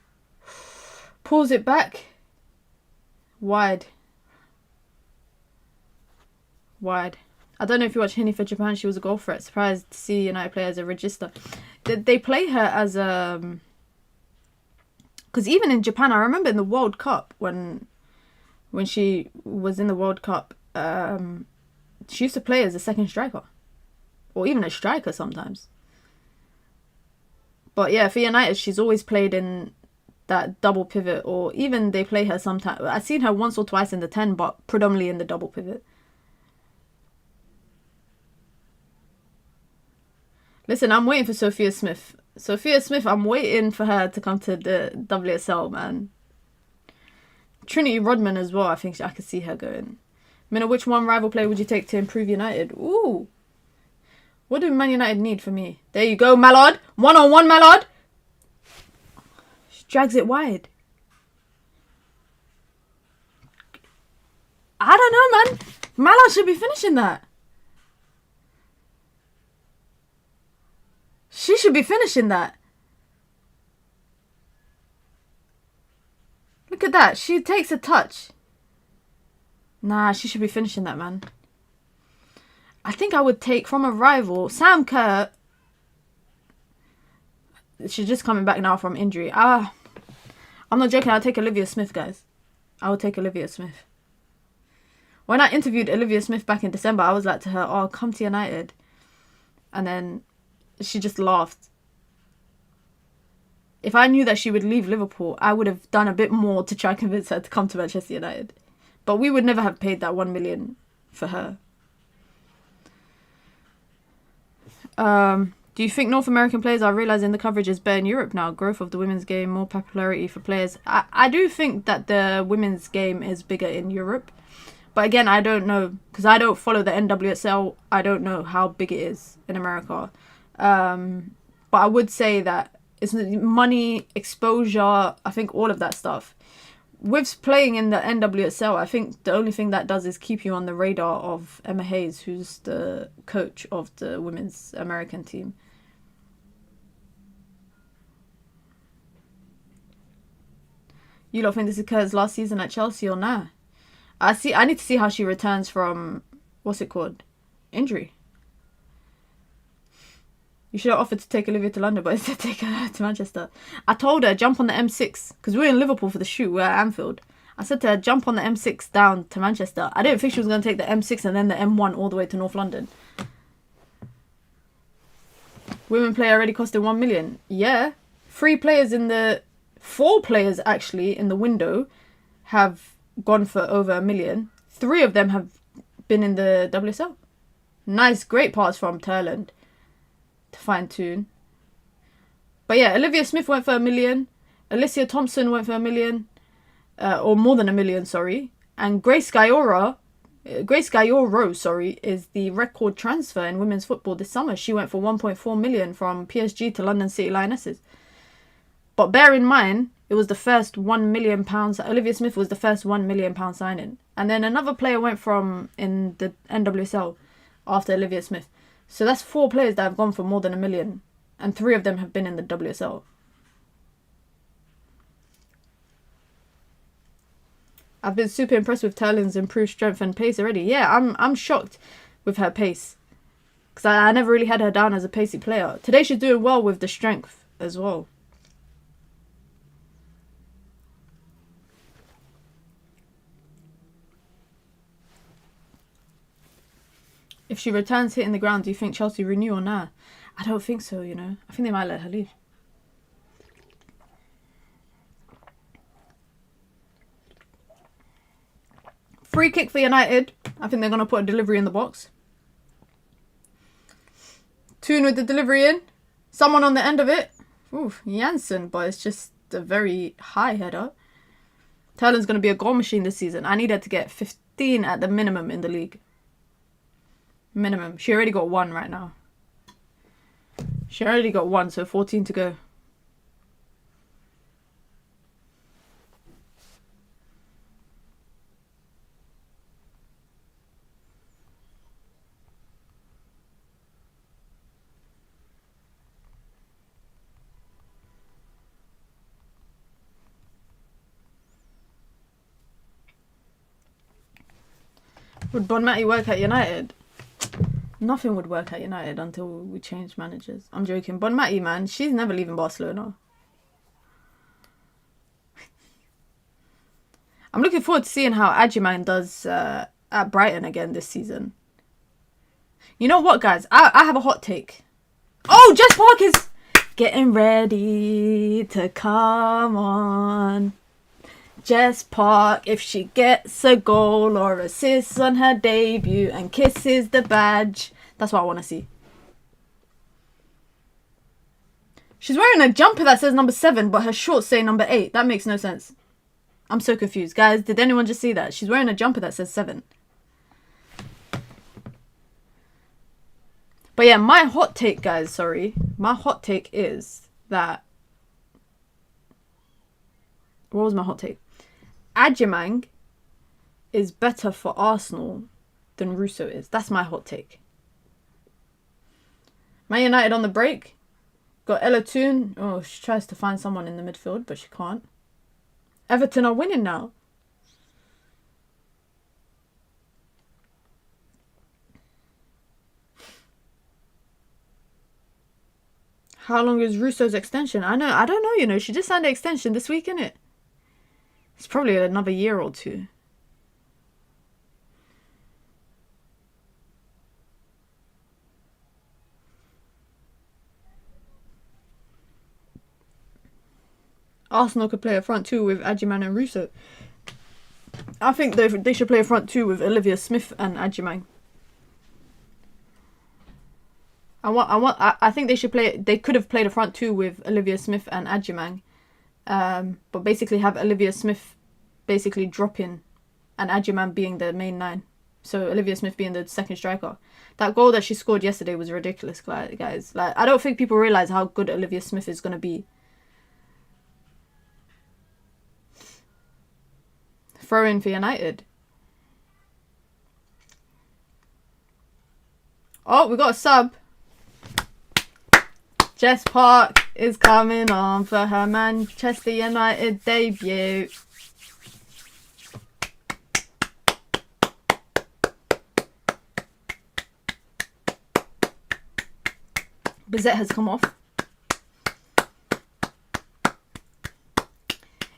pulls it back, wide. I don't know if you watch Henny for Japan. She was a goal threat. Surprised to see United play as a register. They play her as a... Because even in Japan, I remember in the World Cup, when she was in the World Cup, she used to play as a second striker. Or even a striker sometimes. But yeah, for United, she's always played in that double pivot. Or even they play her sometimes. I've seen her once or twice in the 10, but predominantly in the double pivot. Listen, I'm waiting for Sophia Smith. Sophia Smith, I'm waiting for her to come to the WSL, man. Trinity Rodman as well, I think I could see her going. Minna, which one rival player would you take to improve United? Ooh. What do Man United need for me? There you go, Mallard. 1-on-1, Mallard. She drags it wide. I don't know, man. Mallard should be finishing that. She should be finishing that. Look at that. She takes a touch. Nah, she should be finishing that, man. I think I would take from a rival, Sam Kerr. She's just coming back now from injury. I'm not joking. I'll take Olivia Smith, guys. I will take Olivia Smith. When I interviewed Olivia Smith back in December, I was like to her, oh, come to United. And then she just laughed. If I knew that she would leave Liverpool, I would have done a bit more to try and convince her to come to Manchester United. But we would never have paid that 1 million for her. Do you think North American players are realising the coverage is better in Europe now? Growth of the women's game, more popularity for players. I do think that the women's game is bigger in Europe. But again, I don't know. Because I don't follow the NWSL. I don't know how big it is in America. But I would say that it's money, exposure, I think all of that stuff. With playing in the NWSL, I think the only thing that does is keep you on the radar of Emma Hayes, who's the coach of the women's American team. You lot think this is Kerr's last season at Chelsea or nah? I need to see how she returns from, what's it called? Injury. You should have offered to take Olivia to London, but instead take her to Manchester. I told her, jump on the M6, because we were in Liverpool for the shoot, we were at Anfield. I said to her, jump on the M6 down to Manchester. I didn't think she was going to take the M6 and then the M1 all the way to North London. Women player already costed 1 million. Yeah. 4 players actually in the window have gone for over 1 million. 3 of them have been in the WSL. Nice, great pass from Turland to fine tune. But yeah, Olivia Smith went for 1 million. Alicia Thompson went for 1 million. Or more than 1 million, sorry. And Grace Gayoro, is the record transfer in women's football this summer. She went for 1.4 million from PSG to London City Lionesses. But bear in mind, it was the first £1 million. Olivia Smith was the first £1 million signing. And then another player went from in the NWSL after Olivia Smith. So that's 4 players that have gone for more than 1 million. And 3 of them have been in the WSL. I've been super impressed with Turlin's improved strength and pace already. Yeah, I'm shocked with her pace. Because I never really had her down as a pacey player. Today she's doing well with the strength as well. If she returns hitting the ground, do you think Chelsea renew or nah? I don't think so, you know. I think they might let her leave. Free kick for United. I think they're going to put a delivery in the box. Toon with the delivery in. Someone on the end of it. Oof, Janssen, but it's just a very high header. Terlin's going to be a goal machine this season. I need her to get 15 at the minimum in the league. Minimum. She already got 1 right now. She already got 1, so 14 to go. Would Bonmati work at United? Nothing would work at United until we change managers. I'm joking. Bonmati, man, she's never leaving Barcelona. I'm looking forward to seeing how Adjiman does at Brighton again this season. You know what, guys? I have a hot take. Oh, Jess Park is getting ready to come on. Jess Park, if she gets a goal or assists on her debut and kisses the badge. That's what I want to see. She's wearing a jumper that says number 7, but her shorts say number 8. That makes no sense. I'm so confused. Guys, did anyone just see that? She's wearing a jumper that says 7. But yeah, my hot take, guys, sorry. My hot take is that... What was my hot take? Adjemang is better for Arsenal than Russo is. That's my hot take. Man United on the break. Got Ella Toon. Oh, she tries to find someone in the midfield, but she can't. Everton are winning now. How long is Russo's extension? I don't know, you know. She just signed an extension this week, innit? It's probably another year or 2. Arsenal could play a front 2 with Adjiman and Russo. I think they should play a front 2 with Olivia Smith and Adjiman. I think they should play. They could have played a front 2 with Olivia Smith and Adjiman. But basically have Olivia Smith basically dropping and Adjiman being the main 9. So Olivia Smith being the second striker. That goal that she scored yesterday was ridiculous, guys. Like, I don't think people realise how good Olivia Smith is going to be. Throw in for United. Oh, we got a sub. Jess Park is coming on for her Manchester United debut. Bizet has come off.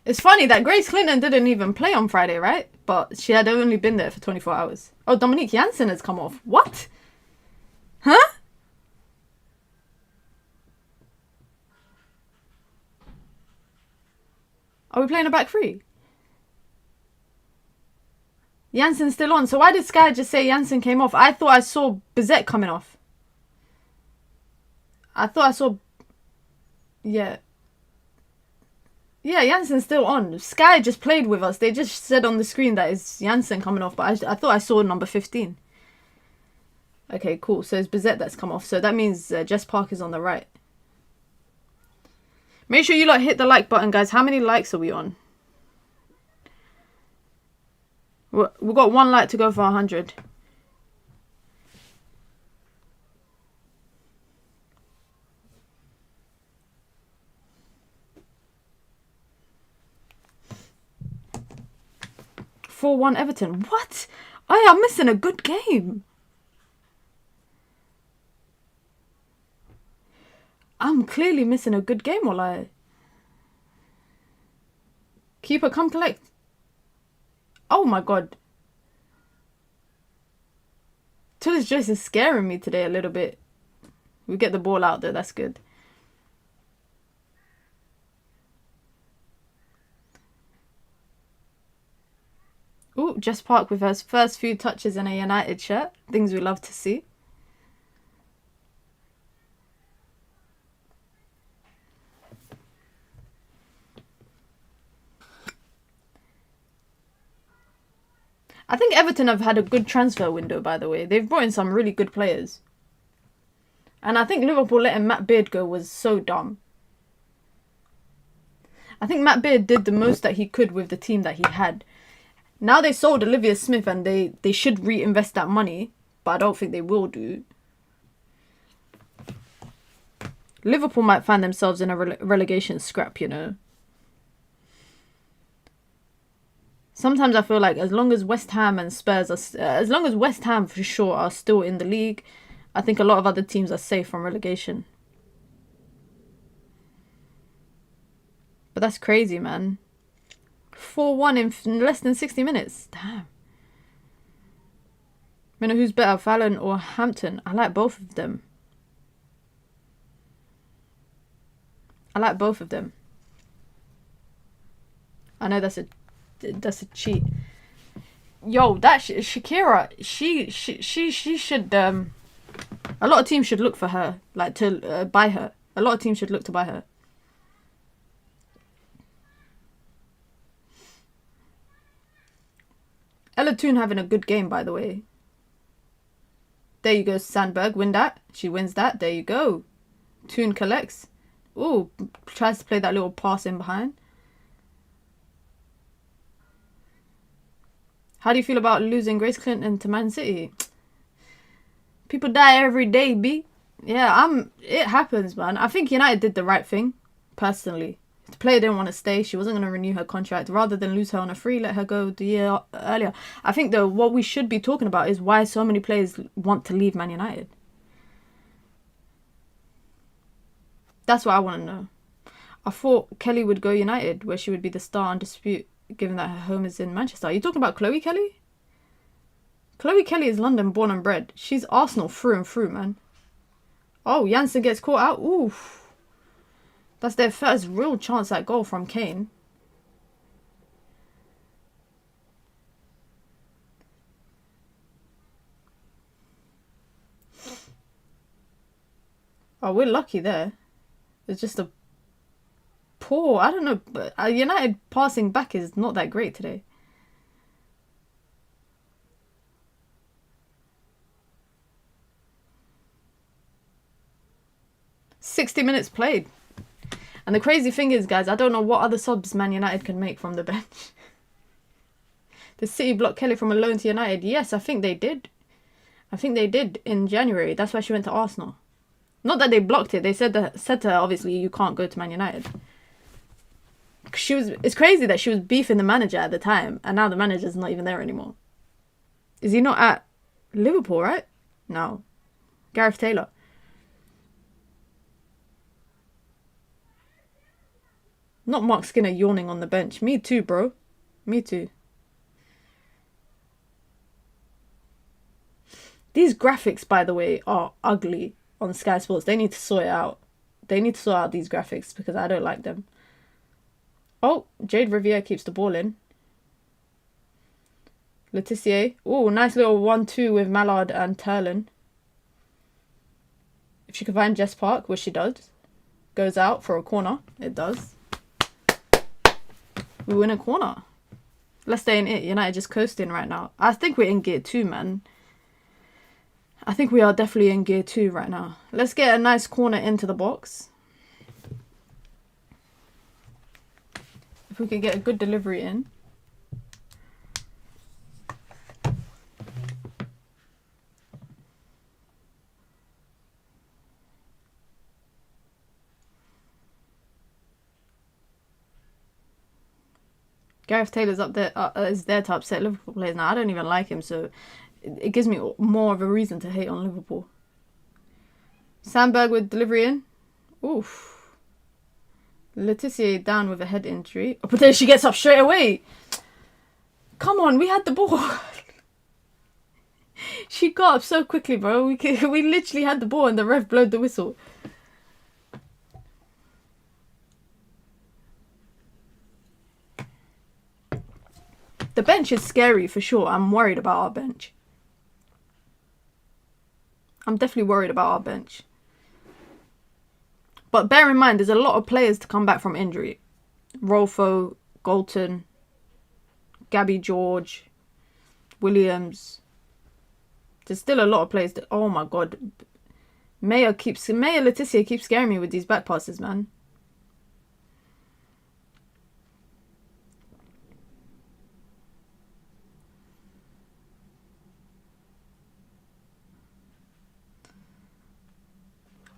It's funny that Grace Clinton didn't even play on Friday, right? But she had only been there for 24 hours. Oh, Dominique Janssen has come off. What? Huh? Are we playing a back 3? Janssen's still on. So why did Sky just say Janssen came off? I thought I saw Bizet coming off. I thought I saw... Yeah. Yeah, Janssen's still on. Sky just played with us. They just said on the screen that it's Janssen coming off. But I thought I saw number 15. Okay, cool. So it's Bizet that's come off. So that means Jess Park is on the right. Make sure you lot hit the like button, guys. How many likes are we on? We've got 1 like to go for 100. Four 1 Everton. What? I'm missing a good game. I'm clearly missing a good game, wallah. Keeper, come collect. Oh my god. Tullis Joyce is scaring me today a little bit. We get the ball out though, that's good. Ooh, Jess Park with her first few touches in a United shirt. Things we love to see. I think Everton have had a good transfer window, by the way. They've brought in some really good players. And I think Liverpool letting Matt Beard go was so dumb. I think Matt Beard did the most that he could with the team that he had. Now they sold Olivia Smith and they should reinvest that money. But I don't think they will do. Liverpool might find themselves in a relegation scrap, you know. Sometimes I feel like as long as West Ham and Spurs are... as long as West Ham for sure are still in the league, I think a lot of other teams are safe from relegation. But that's crazy, man. 4-1 in less than 60 minutes. Damn. You know who's better, Fallon or Hampton? I like both of them. I like both of them. I know that's a cheat. Yo, that Shakira, she should a lot of teams should look for her, like to buy her. A lot of teams should look to buy her. Ella Toon having a good game, by the way. There you go, Sandberg. Win that. She wins that. There you go. Toon collects. Ooh, tries to play that little pass in behind. How do you feel about losing Grace Clinton to Man City? People die every day, B. Yeah, it happens, man. I think United did the right thing, personally. The player didn't want to stay. She wasn't going to renew her contract. Rather than lose her on a free, let her go the year earlier. I think, though, what we should be talking about is why so many players want to leave Man United. That's what I want to know. I thought Kelly would go United, where she would be the star on dispute, given that her home is in Manchester. Are you talking about Chloe Kelly? Chloe Kelly is London born and bred. She's Arsenal through and through, man. Oh, Janssen gets caught out. Oof. That's their first real chance at goal from Kane. Oh, we're lucky there. It's just a poor... I don't know. But United passing back is not that great today. "60 minutes played." And the crazy thing is, guys, I don't know what other subs Man United can make from the bench. Did City block Kelly from a loan to United? Yes, I think they did. I think they did in January. That's why she went to Arsenal. Not that they blocked it. They said to her, obviously, you can't go to Man United. It's crazy that she was beefing the manager at the time, and now the manager's not even there anymore. Is he not at Liverpool, right? No. Gareth Taylor. Not Mark Skinner yawning on the bench. Me too, bro. Me too. These graphics, by the way, are ugly on Sky Sports. They need to sort it out. They need to sort out these graphics because I don't like them. Oh, Jade Riviere keeps the ball in. Letitia. Oh, nice little 1-2 with Mallard and Turlin. If she can find Jess Park, which she does. Goes out for a corner. It does. We win a corner. Let's stay in it. United just coasting right now. I think we're in gear 2, man. I think we are definitely in gear 2 right now. Let's get a nice corner into the box. If we could get a good delivery in. Gareth Taylor's up there, is there to upset Liverpool players. Now, I don't even like him, so it gives me more of a reason to hate on Liverpool. Sandberg with delivery in. Oof. Letitia down with a head injury. Oh, but then she gets up straight away. Come on, we had the ball. She got up so quickly, bro. We literally had the ball and the ref blowed the whistle. The bench is scary for sure. I'm worried about our bench. I'm definitely worried about our bench. But bear in mind, there's a lot of players to come back from injury. Rolfo, Galton, Gabby George, Williams. There's still a lot of players that, oh my god. Maya Leticia keeps scaring me with these back passes, man.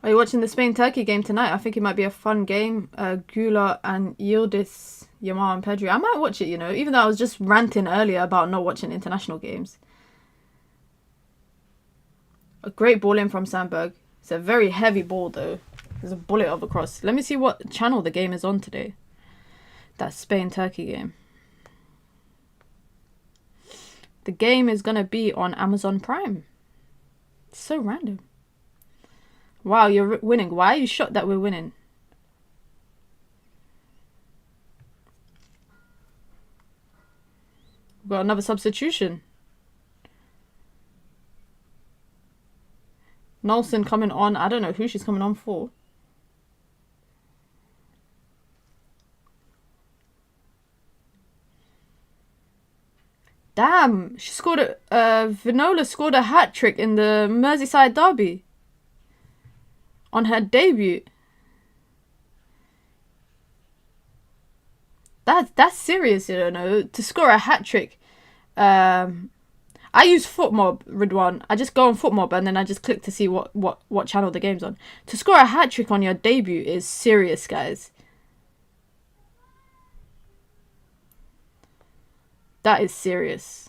Are you watching the Spain-Turkey game tonight? I think it might be a fun game. Gula and Yildiz, Yamal and Pedri. I might watch it, you know, even though I was just ranting earlier about not watching international games. A great ball in from Sandberg. It's a very heavy ball, though. There's a bullet of a cross. Let me see what channel the game is on today. That Spain-Turkey game. The game is going to be on Amazon Prime. It's so random. Wow, you're winning. Why are you shocked that we're winning? We've got another substitution. Nelson coming on. I don't know who she's coming on for. Damn, she scored Vinola scored a hat-trick in the Merseyside derby. On her debut. That's serious, you know, to score a hat-trick. I use FootMob, Ridwan. I just go on FootMob and then I just click to see what channel the game's on. To score a hat-trick on your debut is serious, guys. That is serious.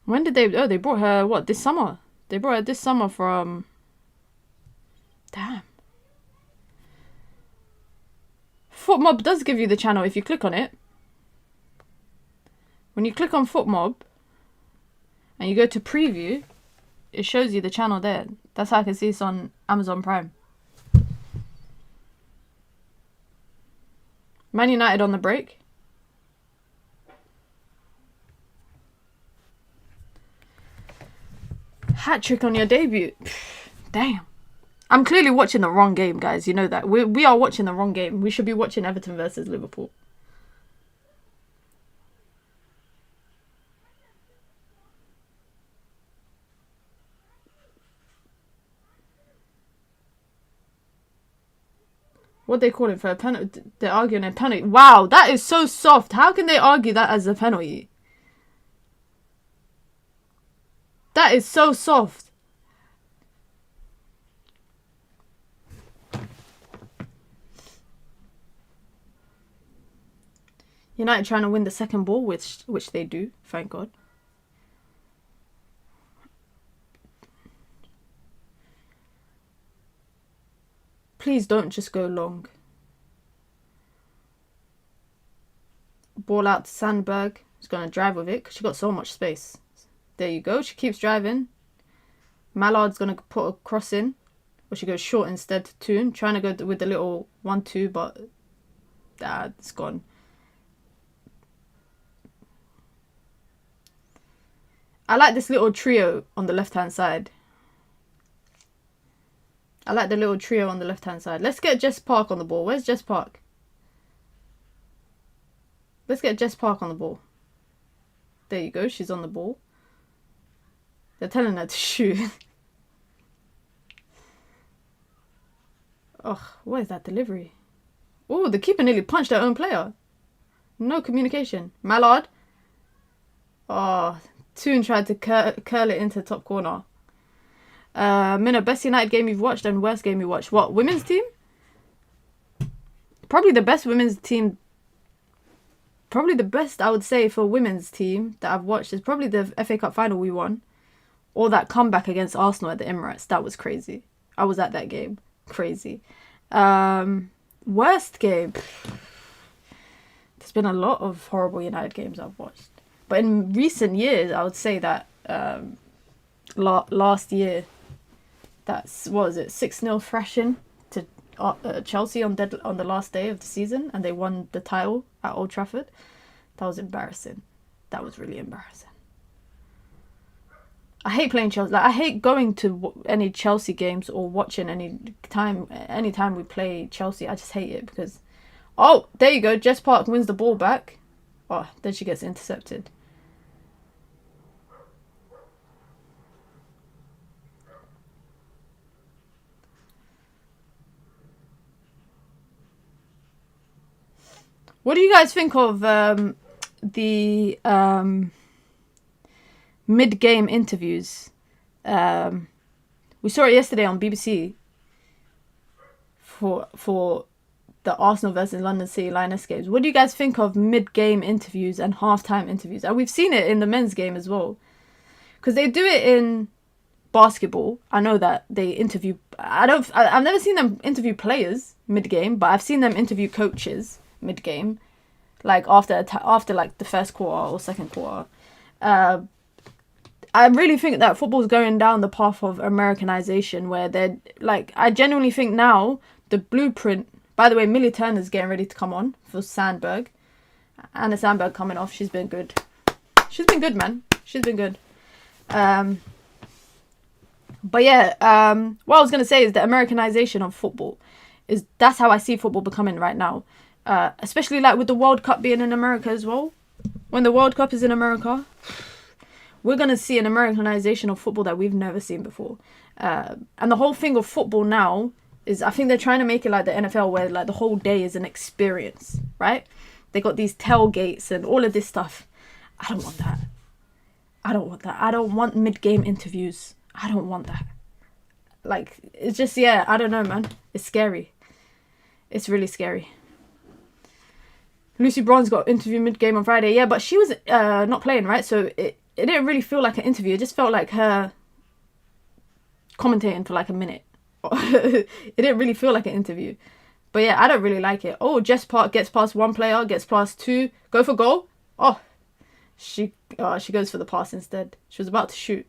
When did they... Oh, they brought her, what, this summer? They brought her this summer from... Damn. FootMob does give you the channel if you click on it. When you click on FootMob and you go to preview, it shows you the channel there. That's how I can see it's on Amazon Prime. Man United on the break. Hat-trick on your debut. Damn. I'm clearly watching the wrong game, guys. You know that. We are watching the wrong game. We should be watching Everton versus Liverpool. What they call it for a penalty? They're arguing a penalty. Wow, that is so soft. How can they argue that as a penalty? That is so soft. United trying to win the second ball, which they do, thank God. Please don't just go long. Ball out to Sandberg. She's going to drive with it because she got so much space. There you go. She keeps driving. Mallard's going to put a cross in. Or she goes short instead to Toon. Trying to go with the little 1-2, but it's gone. I like this little trio on the left-hand side. I like the little trio on the left-hand side. Let's get Jess Park on the ball. Where's Jess Park? Let's get Jess Park on the ball. There you go. She's on the ball. They're telling her to shoot. Ugh, what is that delivery? Oh, the keeper nearly punched her own player. No communication. Mallard. Oh, Toon tried to curl it into top corner. Minna, best United game you've watched and worst game you watched. What, women's team? Probably the best women's team. Probably the best, I would say, for women's team that I've watched is probably the FA Cup final we won. Or that comeback against Arsenal at the Emirates. That was crazy. I was at that game. Crazy. Worst game. been a lot of horrible United games I've watched. But in recent years, I would say that last year, that's, what was it, 6-0 thrashing to Chelsea on the last day of the season, and they won the title at Old Trafford. That was embarrassing. That was really embarrassing. I hate playing Chelsea. Like, I hate going to any Chelsea games or watching anytime we play Chelsea. I just hate it because, oh, there you go. Jess Park wins the ball back. Oh, then she gets intercepted. What do you guys think of the mid-game interviews? We saw it yesterday on BBC for the Arsenal versus London City Lioness games. What do you guys think of mid-game interviews and half-time interviews? And we've seen it in the men's game as well, because they do it in basketball. I know that they interview. I've never seen them interview players mid-game, but I've seen them interview coaches mid-game, like after like the first quarter or second quarter. I really think that football's going down the path of Americanization, where they're like, I genuinely think now the blueprint. By the way, Millie Turner's getting ready to come on for Sandberg. Anna Sandberg coming off. She's been good. She's been good, man. She's been good. But yeah, what I was gonna say is the Americanization of football that's how I see football becoming right now. Especially like with the World Cup being in America as well. When the World Cup is in America, we're going to see an Americanization of football that we've never seen before. And the whole thing of football now is, I think they're trying to make it like the NFL, where like the whole day is an experience, right? They got these tailgates and all of this stuff. I don't want that. I don't want mid-game interviews. I don't want that. Like, it's just, yeah, I don't know, man. It's scary. It's really scary. Lucy Bronze got interviewed mid-game on Friday. Yeah, but she was not playing, right? So it didn't really feel like an interview. It just felt like her commentating for like a minute. It didn't really feel like an interview. But yeah, I don't really like it. Oh, Jess Park gets past one player, gets past two. Go for goal. Oh, she goes for the pass instead. She was about to shoot.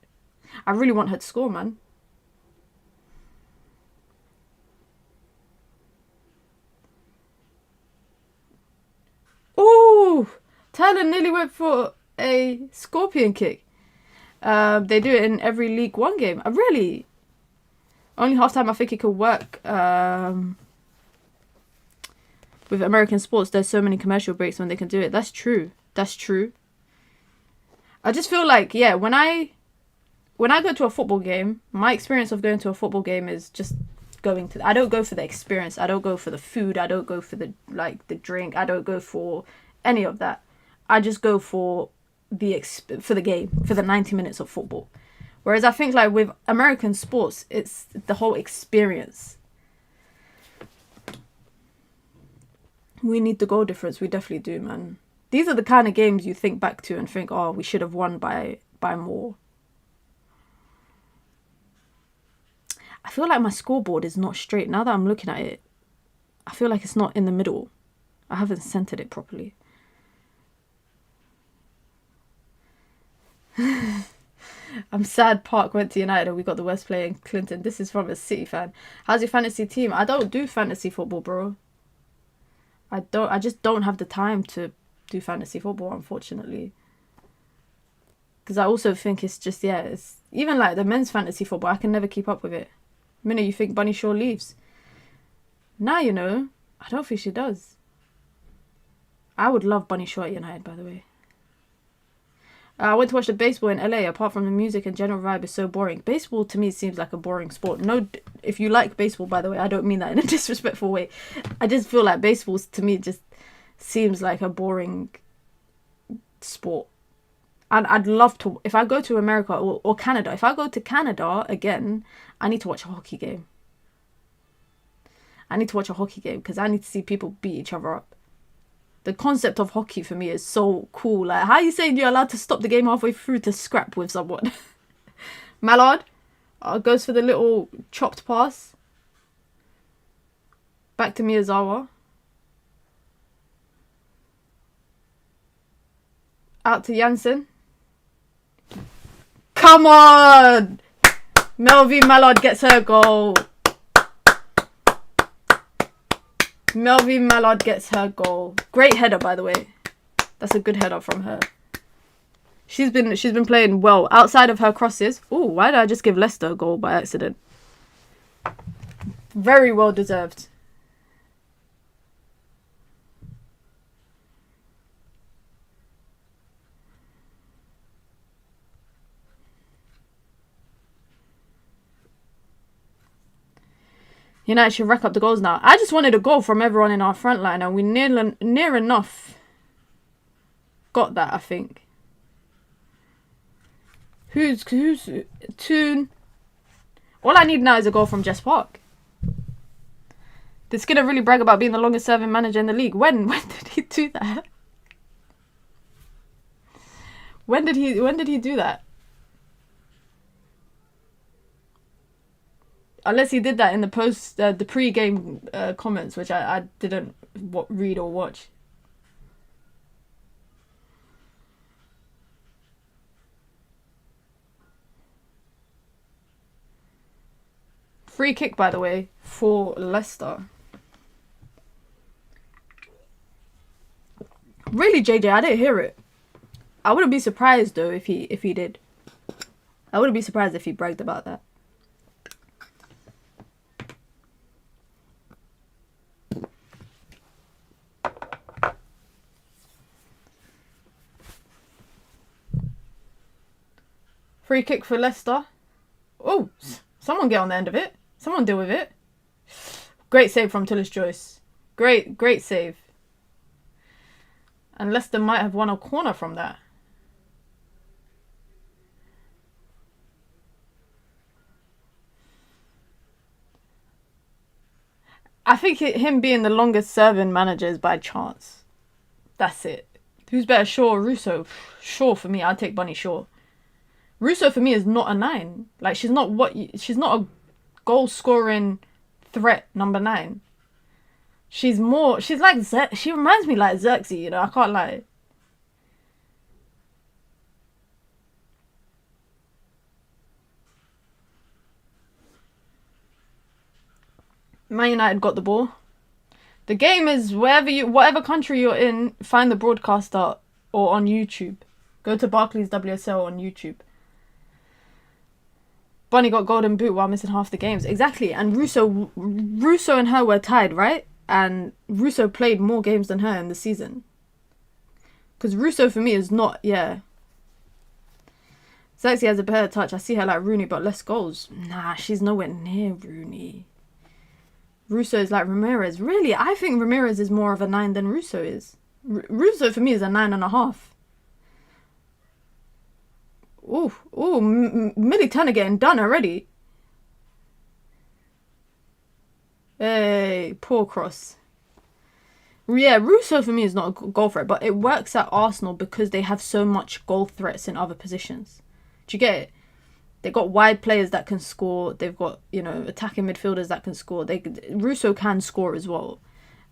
I really want her to score, man. Ooh, Tyler nearly went for a scorpion kick. They do it in every League One game. Really? Only half time I think it could work. With American sports, there's so many commercial breaks when they can do it. That's true. That's true. I just feel like, yeah, when I go to a football game, my experience of going to a football game is just I don't go for the experience. I don't go for the food. I don't go for the drink. I don't go for any of that. I just go for the game, for the 90 minutes of football. Whereas I think like with American sports, it's the whole experience. We need the goal difference. We definitely do, man. These are the kind of games you think back to and think, oh, we should have won by more. I feel like my scoreboard is not straight. Now that I'm looking at it, I feel like it's not in the middle. I haven't centered it properly. I'm sad Park went to United and we got the worst player in Clinton. This is from a City fan. How's your fantasy team? I don't do fantasy football, bro. I just don't have the time to do fantasy football, unfortunately. Because I also think it's just, yeah, it's even like the men's fantasy football, I can never keep up with it. The minute you think Bunny Shaw leaves. Now, you know, I don't think she does. I would love Bunny Shaw at United, by the way. I went to watch the baseball in LA. Apart from the music and general vibe is so boring. Baseball to me seems like a boring sport. No, if you like baseball, by the way, I don't mean that in a disrespectful way. I just feel like baseball to me just seems like a boring sport. And I'd love to, if I go to America or Canada, if I go to Canada again, I need to watch a hockey game. I need to watch a hockey game because I need to see people beat each other up. The concept of hockey for me is so cool. Like, how are you saying you're allowed to stop the game halfway through to scrap with someone? Mallard goes for the little chopped pass. Back to Miyazawa. Out to Janssen. Come on! Melvie Mallard gets her goal. Melvie Mallard gets her goal. Great header, by the way. That's a good header from her. She's been playing well outside of her crosses. Oh, why did I just give Leicester a goal by accident? Very well deserved. United should rack up the goals now. I just wanted a goal from everyone in our front line, and we near enough got that, I think. Who's Toon? All I need now is a goal from Jess Park. Did Skinner really brag about being the longest serving manager in the league? When did he do that? When did he do that? Unless he did that in the the pre-game comments, which I didn't read or watch. Free kick, by the way, for Leicester. Really, JJ, I didn't hear it. I wouldn't be surprised though if he did. I wouldn't be surprised if he bragged about that. Free kick for Leicester. Oh, someone get on the end of it. Someone deal with it. Great save from Tillis Joyce. Great save. And Leicester might have won a corner from that. I think him being the longest serving manager is by chance. That's it. Who's better, Shaw or Russo? Shaw for me. I'd take Bunny Shaw. Russo for me is not a 9. Like, she's not a goal scoring threat number 9. She's like she reminds me like Xerxes, you know, I can't lie. Man United got the ball. The game is whatever country you're in, find the broadcaster or on YouTube. Go to Barclays WSL on YouTube. Bunny got golden boot while missing half the games. Exactly. And Russo and her were tied, right? And Russo played more games than her in the season. Because Russo for me is not, yeah. Xerxes has a better touch. I see her like Rooney, but less goals. Nah, she's nowhere near Rooney. Russo is like Ramirez. Really? I think Ramirez is more of a 9 than Russo is. Russo for me is a 9.5. Millie Turner getting done already. Hey, poor cross. Yeah, Russo for me is not a goal threat, but it works at Arsenal because they have so much goal threats in other positions. Do you get it? They've got wide players that can score. They've got, you know, attacking midfielders that can score. Russo can score as well.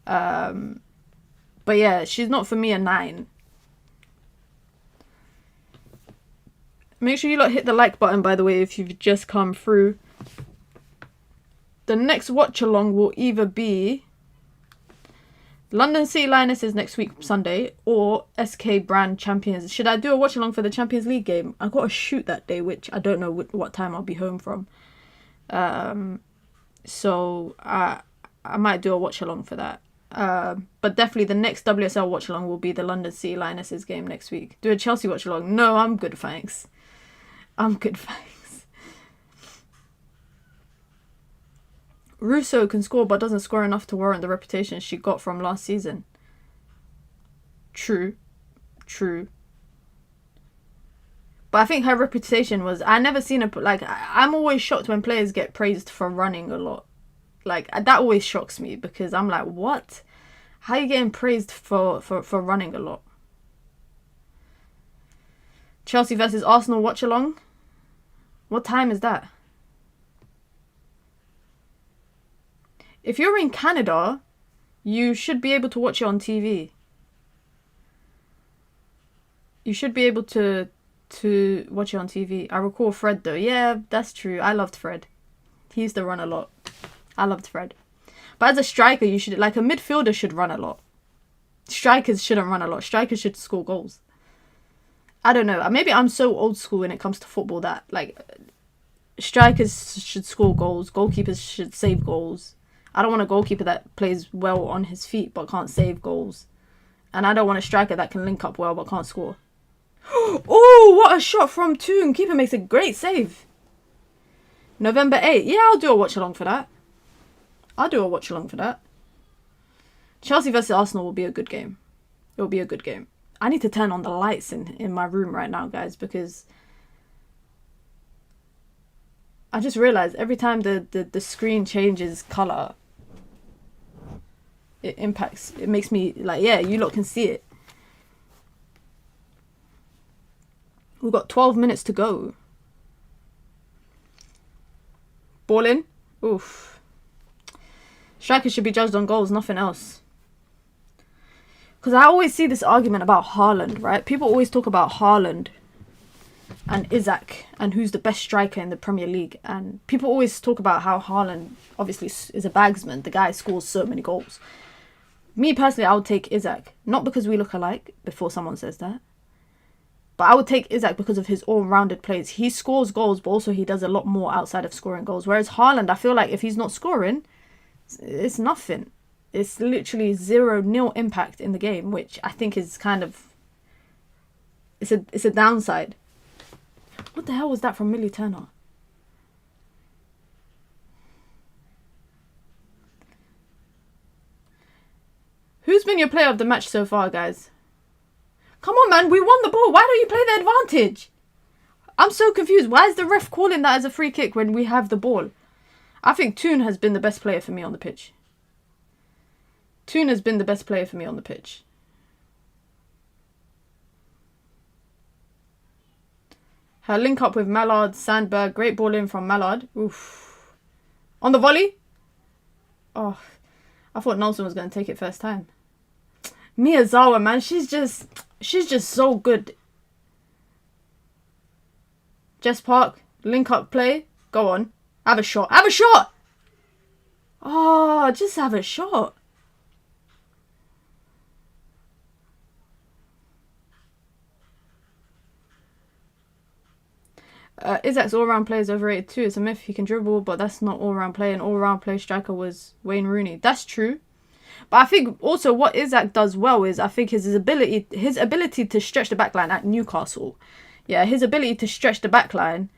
But yeah, she's not for me a 9. Make sure you lot hit the like button, by the way, if you've just come through. The next watch along will either be London City Lionesses next week, Sunday, or SK Brand Champions. Should I do a watch along for the Champions League game? I've got to shoot that day, which I don't know what time I'll be home from. So I might do a watch along for that. But definitely the next WSL watch along will be the London City Lionesses game next week. Do a Chelsea watch along? No, I'm good, thanks. Russo can score but doesn't score enough to warrant the reputation she got from last season. True. But I think her reputation was... I never seen her... Like, I'm always shocked when players get praised for running a lot. Like, that always shocks me because I'm like, what? How are you getting praised for running a lot? Chelsea versus Arsenal watch along? What time is that? If you're in Canada, you should be able to watch it on TV. You should be able to watch it on TV. I recall Fred though. Yeah, that's true. I loved Fred. He used to run a lot. I loved Fred. But as a striker, you should, like, a midfielder should run a lot. Strikers shouldn't run a lot. Strikers should score goals. I don't know. Maybe I'm so old school when it comes to football that, like, strikers should score goals. Goalkeepers should save goals. I don't want a goalkeeper that plays well on his feet but can't save goals. And I don't want a striker that can link up well but can't score. Oh, what a shot from Toon. Keeper makes a great save. November 8th. Yeah, I'll do a watch along for that. Chelsea versus Arsenal will be a good game. It will be a good game. I need to turn on the lights in my room right now, guys, because I just realized every time the screen changes colour, it makes me, like, yeah, you lot can see it. We've got 12 minutes to go. Ball in. Oof. Strikers should be judged on goals, nothing else. Because I always see this argument about Haaland, right? People always talk about Haaland and Isak and who's the best striker in the Premier League. And people always talk about how Haaland obviously is a bagsman. The guy scores so many goals. Me personally, I would take Isak. Not because we look alike, before someone says that. But I would take Isak because of his all-rounded plays. He scores goals, but also he does a lot more outside of scoring goals. Whereas Haaland, I feel like if he's not scoring, it's nothing. It's literally 0-0 impact in the game, which I think is kind of... It's a downside. What the hell was that from Millie Turner? Who's been your player of the match so far, guys? Come on, man. We won the ball. Why don't you play the advantage? I'm so confused. Why is the ref calling that as a free kick when we have the ball? I think Toon has been the best player for me on the pitch. Toon has been the best player for me on the pitch. Her link up with Mallard, Sandberg. Great ball in from Mallard. Oof. On the volley. Oh, I thought Nelson was going to take it first time. Miyazawa, man. She's just so good. Jess Park. Link up play. Go on. Have a shot. Have a shot! Oh, just have a shot. Isak's all-round play is overrated too. It's a myth. He can dribble, but that's not all-round play. An all-round play striker was Wayne Rooney. That's true. But I think also what Isak does well is, I think his ability to stretch the backline at Newcastle. Yeah, his ability to stretch the backline,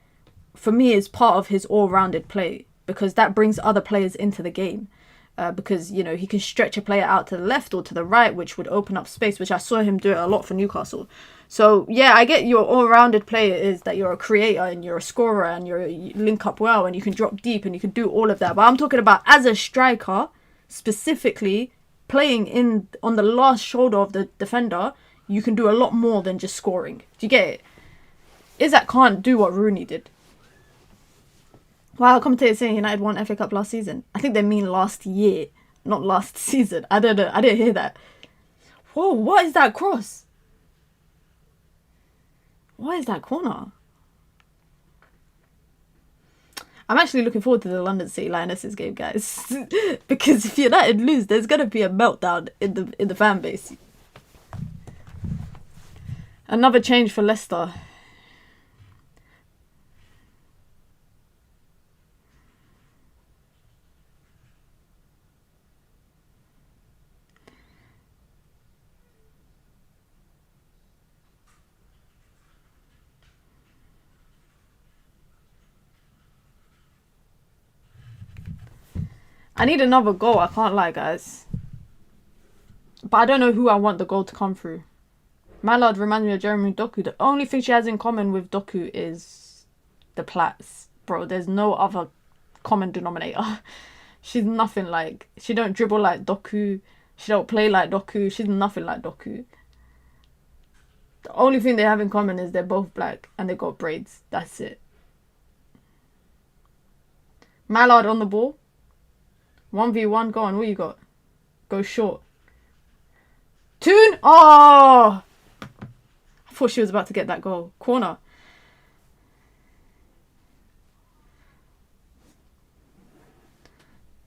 for me, is part of his all-rounded play. Because that brings other players into the game. Because, you know, he can stretch a player out to the left or to the right, which would open up space, which I saw him do it a lot for Newcastle. So, yeah, I get your all-rounded player is that you're a creator and you're a scorer and you link up well and you can drop deep and you can do all of that. But I'm talking about as a striker, specifically playing on the last shoulder of the defender, you can do a lot more than just scoring. Do you get it? Isak can't do what Rooney did. Wow, commentator saying United won FA Cup last season. I think they mean last year, not last season. I don't know. I didn't hear that. Whoa, what is that cross? What is that corner? I'm actually looking forward to the London City Lionesses game, guys. Because if United lose, there's going to be a meltdown in the fan base. Another change for Leicester. I need another goal, I can't lie, guys. But I don't know who I want the goal to come through. Mallard reminds me of Jeremy Doku. The only thing she has in common with Doku is the plats. Bro, there's no other common denominator. She's nothing like... She don't dribble like Doku. She don't play like Doku. She's nothing like Doku. The only thing they have in common is they're both black and they got braids. That's it. Mallard on the ball. 1v1, go on, what you got? Go short. Toon! Oh! I thought she was about to get that goal. Corner.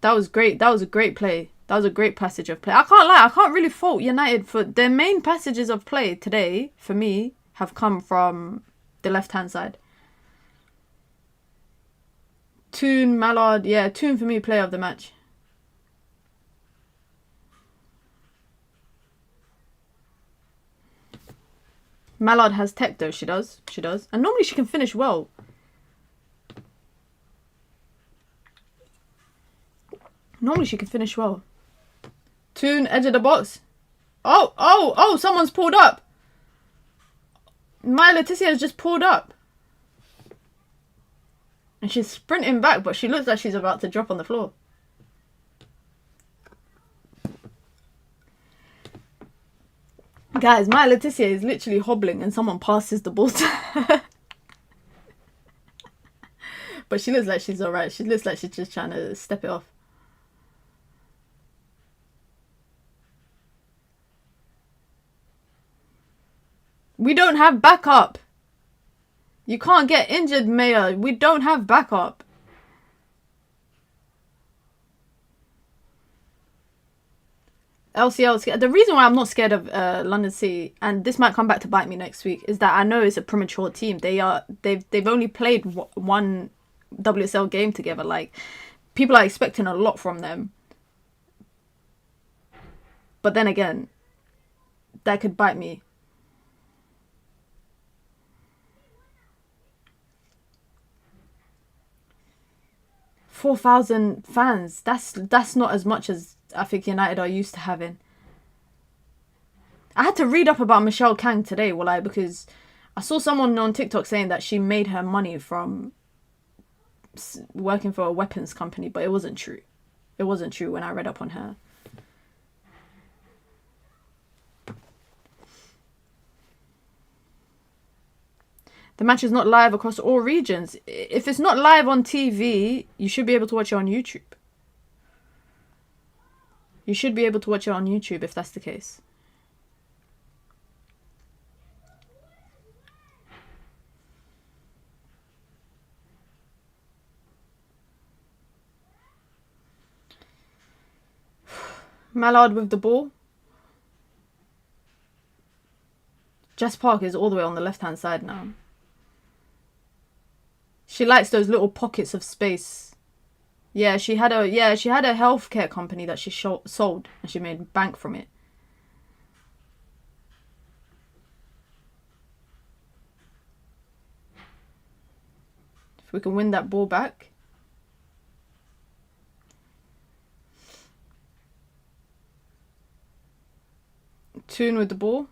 That was great. That was a great play. That was a great passage of play. I can't lie. I can't really fault United for their main passages of play today, for me, have come from the left-hand side. Toon, Mallard. Yeah, Toon for me, player of the match. Mallard has tech though. She does. She does. And normally she can finish well. Normally she can finish well. Toon, edge of the box. Oh, someone's pulled up. My Leticia has just pulled up. And she's sprinting back, but she looks like she's about to drop on the floor. Guys, my Leticia is literally hobbling and someone passes the ball to her. But she looks like she's alright. She looks like she's just trying to step it off. We don't have backup. You can't get injured, Maya. We don't have backup. LCL. The reason why I'm not scared of London City, and this might come back to bite me next week, is that I know it's a premature team. They've only played one WSL game together. Like, people are expecting a lot from them. But then again, that could bite me. 4,000 fans. That's not as much as I think United are used to having. I had to read up about Michelle Kang today, because I saw someone on TikTok saying that she made her money from working for a weapons company, but it wasn't true. It wasn't true when I read up on her. The match is not live across all regions. If it's not live on TV, you should be able to watch it on YouTube. You should be able to watch it on YouTube if that's the case. Mallard with the ball. Jess Park is all the way on the left-hand side now. She likes those little pockets of space. Yeah, she had a healthcare company that she sold, and she made bank from it. If we can win that ball back. Toon with the ball.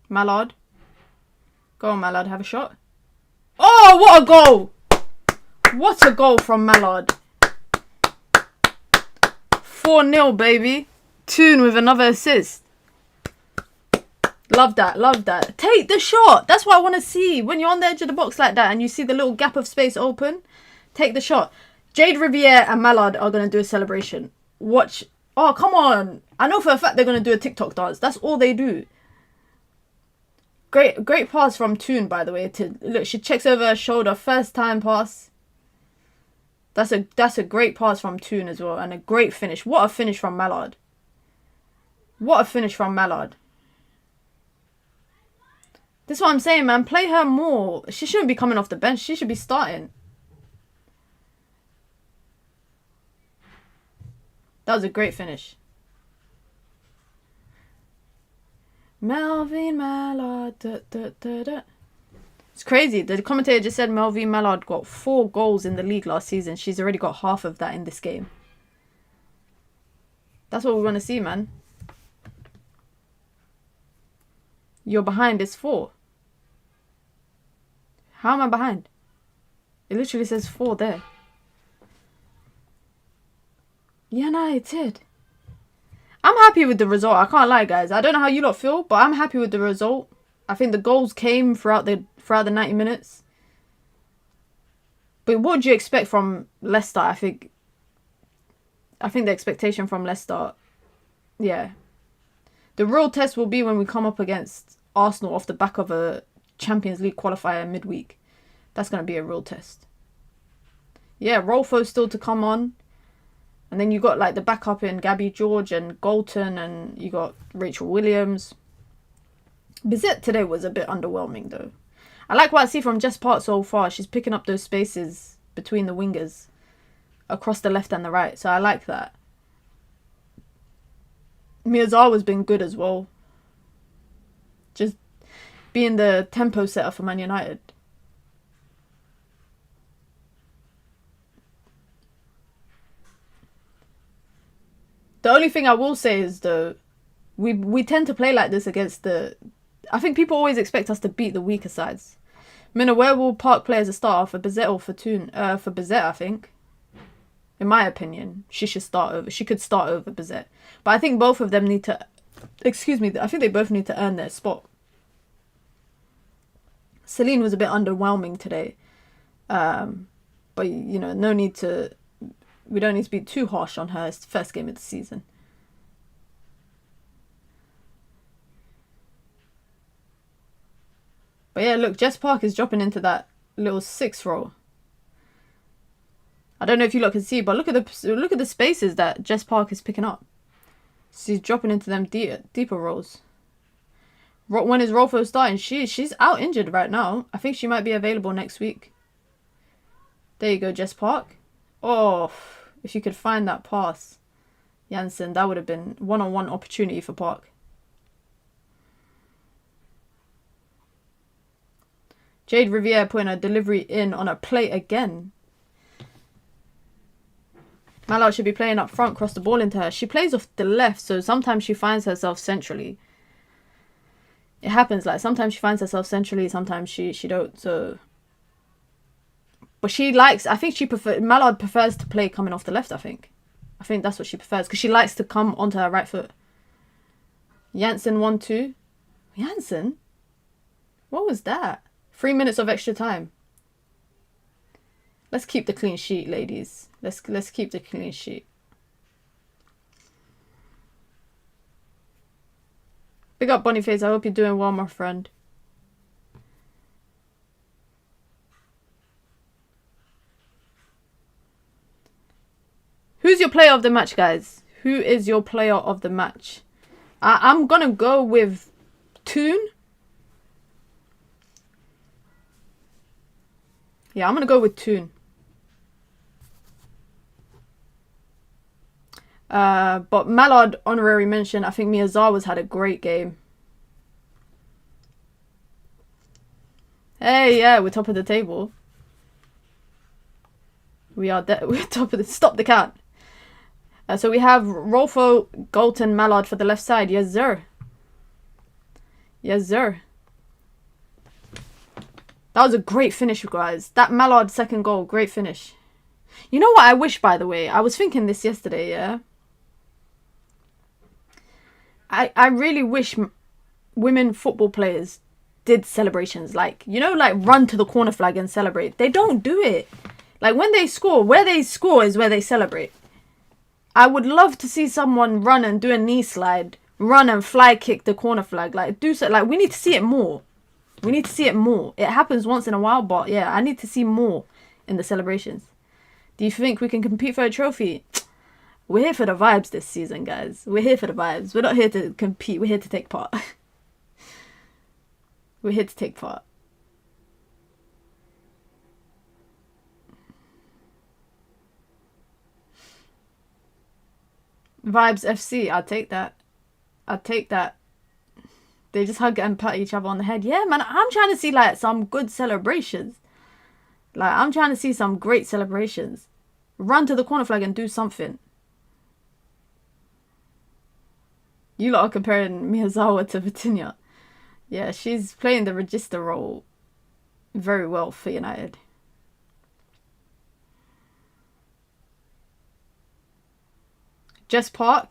Mallard. Go on, Mallard, have a shot. Oh, what a goal! What a goal from Mallard. 4-0, baby. Toon with another assist. Love that, love that. Take the shot. That's what I want to see. When you're on the edge of the box like that and you see the little gap of space open, take the shot. Jade Riviere and Mallard are going to do a celebration. Watch. Oh, come on. I know for a fact they're going to do a TikTok dance. That's all they do. Great pass from Toon, by the way. Look, she checks over her shoulder. First time pass. That's a great pass from Toon as well. And a great finish. What a finish from Mallard. What a finish from Mallard. This is what I'm saying, man. Play her more. She shouldn't be coming off the bench. She should be starting. That was a great finish. Melvin Mallard. Da, da, da, da. It's crazy. The commentator just said Melvin Mallard got 4 goals in the league last season. She's already got half of that in this game. That's what we want to see, man. You're behind is 4. How am I behind? It literally says 4 there. United. I'm happy with the result. I can't lie, guys. I don't know how you lot feel, but I'm happy with the result. I think the goals came throughout the 90 minutes. But what would you expect from Leicester? I think the expectation from Leicester, yeah. The real test will be when we come up against Arsenal off the back of a Champions League qualifier midweek. That's going to be a real test. Yeah, Rolfo's still to come on. And then you got like the backup in Gabby George and Galton, and you got Rachel Williams. Bizet today was a bit underwhelming though. I like what I see from Jess Park so far. She's picking up those spaces between the wingers across the left and the right. So I like that. Miyazawa's been good as well. Just being the tempo setter for Man United. The only thing I will say is though, we tend to play like this against the... I think people always expect us to beat the weaker sides. Mina, where will Park play as a starter for Bizet or for Toon? For Bizet, I think. In my opinion, she should start over. She could start over Bizet. But I think both of them need to... Excuse me. I think they both need to earn their spot. Celine was a bit underwhelming today. But, you know, no need to... We don't need to be too harsh on her. It's the first game of the season. But yeah, look, Jess Park is dropping into that little 6 role. I don't know if you lot can see, but look at the spaces that Jess Park is picking up. She's dropping into them deeper roles. When is Rolfo starting? She's out injured right now. I think she might be available next week. There you go, Jess Park. Oh, if you could find that pass, Janssen, that would have been one-on-one opportunity for Park. Jade Riviere putting a delivery in on a plate again. Mallard should be playing up front, cross the ball into her. She plays off the left, so sometimes she finds herself centrally. It happens, like sometimes she finds herself centrally, sometimes she don't, so... But she likes, I think she prefers, Mallard prefers to play coming off the left, I think. I think that's what she prefers, because she likes to come onto her right foot. Janssen 1-2. Janssen? What was that? 3 minutes of extra time. Let's keep the clean sheet, ladies. Let's keep the clean sheet. Big up, Boniface. I hope you're doing well, my friend. Who's your player of the match, guys? Who is your player of the match? I'm going to go with Toon. Yeah, I'm going to go with Toon. But Mallard, honorary mention. I think Miyazawa's had a great game. Hey, yeah, we're top of the table. We're top of the... Stop the count. So we have Rolfo, Galton, Mallard for the left side. Yes, sir. Yes, sir. That was a great finish, guys. That Mallard second goal, great finish. You know what I wish, by the way? I was thinking this yesterday, yeah? I really wish women football players did celebrations. Like, you know, like run to the corner flag and celebrate. They don't do it. Like, when they score, where they score is where they celebrate. I would love to see someone run and do a knee slide, run and fly kick the corner flag. Like, do so. Like, we need to see it more. We need to see it more. It happens once in a while, but yeah, I need to see more in the celebrations. Do you think we can compete for a trophy? We're here for the vibes this season, guys. We're here for the vibes. We're not here to compete. We're here to take part. We're here to take part. Vibes FC, I'll take that. I'll take that. They just hug and pat each other on the head. Yeah, man, I'm trying to see, like, some good celebrations. Like, I'm trying to see some great celebrations. Run to the corner flag and do something. You lot are comparing Miyazawa to Vitinha. Yeah, she's playing the register role very well for United. Jess Park.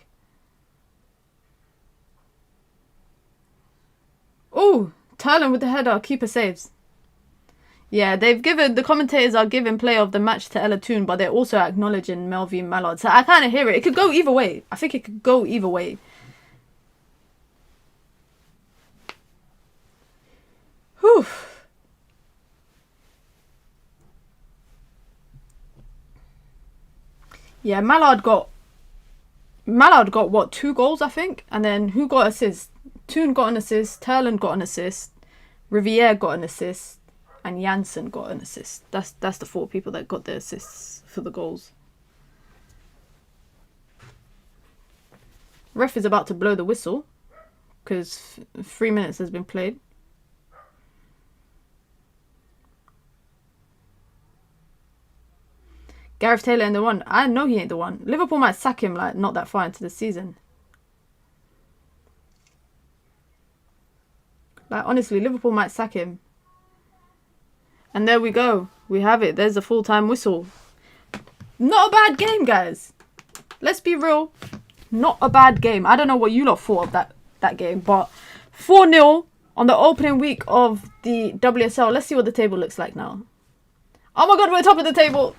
Oh, Turlin with the header. Keeper saves. Yeah, they've given... The commentators are giving player of the match to Ella Toon, but they're also acknowledging Melvin Mallard. So I kind of hear it. It could go either way. I think it could go either way. Whew. Yeah, Mallard got what, 2 goals, I think, and then who got assists? Toon got an assist, Terland got an assist, Riviere got an assist, and Janssen got an assist. That's the 4 people that got the assists for the goals. Ref is about to blow the whistle because 3 minutes has been played. Gareth Taylor ain't the one. I know he ain't the one. Liverpool might sack him like not that far into the season. Like honestly, Liverpool might sack him. And there we go. We have it. There's a full-time whistle. Not a bad game, guys. Let's be real. Not a bad game. I don't know what you lot thought of that game, but 4-0 on the opening week of the WSL. Let's see what the table looks like now. Oh my god, we're top of the table.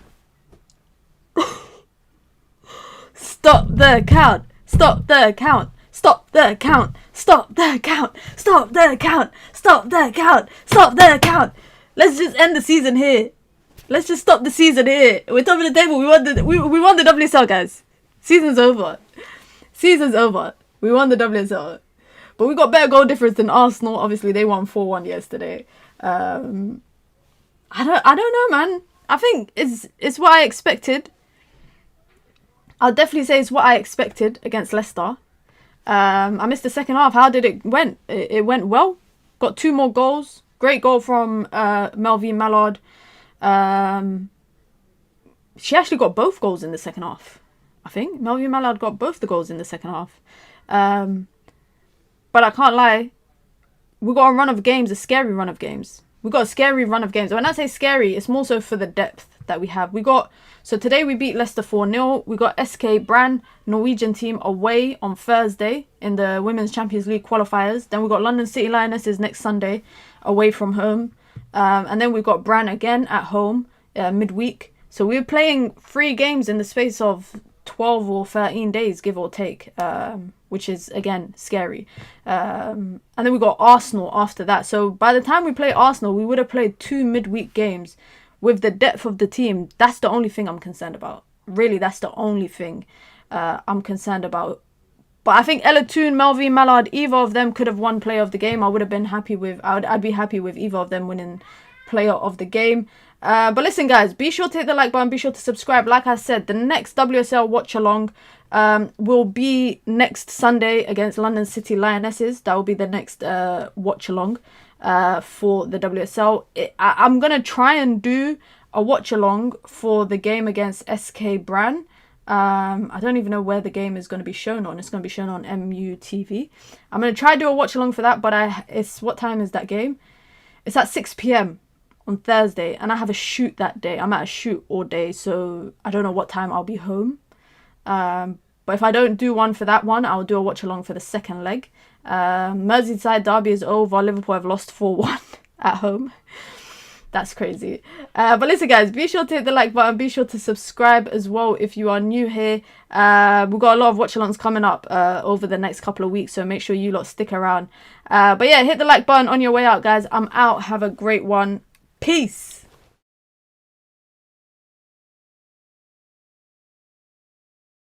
Stop the count. Stop the count. Stop the count. Stop the count. Stop the count. Stop the count. Stop the count. Let's just end the season here. Let's just stop the season here. We're top of the table. We won the WSL, guys. Season's over. Season's over. We won the WSL. But we got better goal difference than Arsenal. Obviously, they won 4-1 yesterday. I don't know, man. I think it's what I expected. I'll definitely say it's what I expected against Leicester. I missed the second half. How did it went? It went well. Got 2 more goals. Great goal from Melvie Mallard. She actually got both goals in the second half. I think Melvie Mallard got both the goals in the second half. But I can't lie. We got a run of games, a scary run of games. We got a scary run of games. When I say scary, it's more so for the depth that we have. So today we beat Leicester 4-0. We got SK Brann, Norwegian team, away on Thursday in the Women's Champions League qualifiers. Then we got London City Lionesses next Sunday, away from home. And then we got Brann again at home midweek. So we're playing 3 games in the space of 12 or 13 days, give or take, which is, again, scary. And then we got Arsenal after that. So by the time we play Arsenal, we would have played 2 midweek games. With the depth of the team, that's the only thing I'm concerned about. Really, that's the only thing I'm concerned about. But I think Ella Toon, Melvie Mallard, either of them could have won player of the game. I would have been happy with. I'd be happy with either of them winning player of the game. But listen, guys, be sure to hit the like button. Be sure to subscribe. Like I said, the next WSL watch along will be next Sunday against London City Lionesses. That will be the next watch along for the WSL. I'm gonna try and do a watch along for the game against SK Brann. I don't even know where the game is going to be shown on. It's going to be shown on MUTV. I'm going to try to do a watch along for that, but what time is that game? It's at 6 p.m. on Thursday, and I have a shoot that day. I'm at a shoot all day, so I don't know what time I'll be home. But if I don't do one for that one, I'll do a watch along for the second leg. Merseyside derby is over. Liverpool have lost 4-1 at home. That's crazy. But listen, guys, be sure to hit the like button. Be sure to subscribe as well if you are new here. We've got a lot of watch-alongs coming up over the next couple of weeks, so make sure you lot stick around. But yeah, hit the like button on your way out, guys. I'm out. Have a great one. Peace.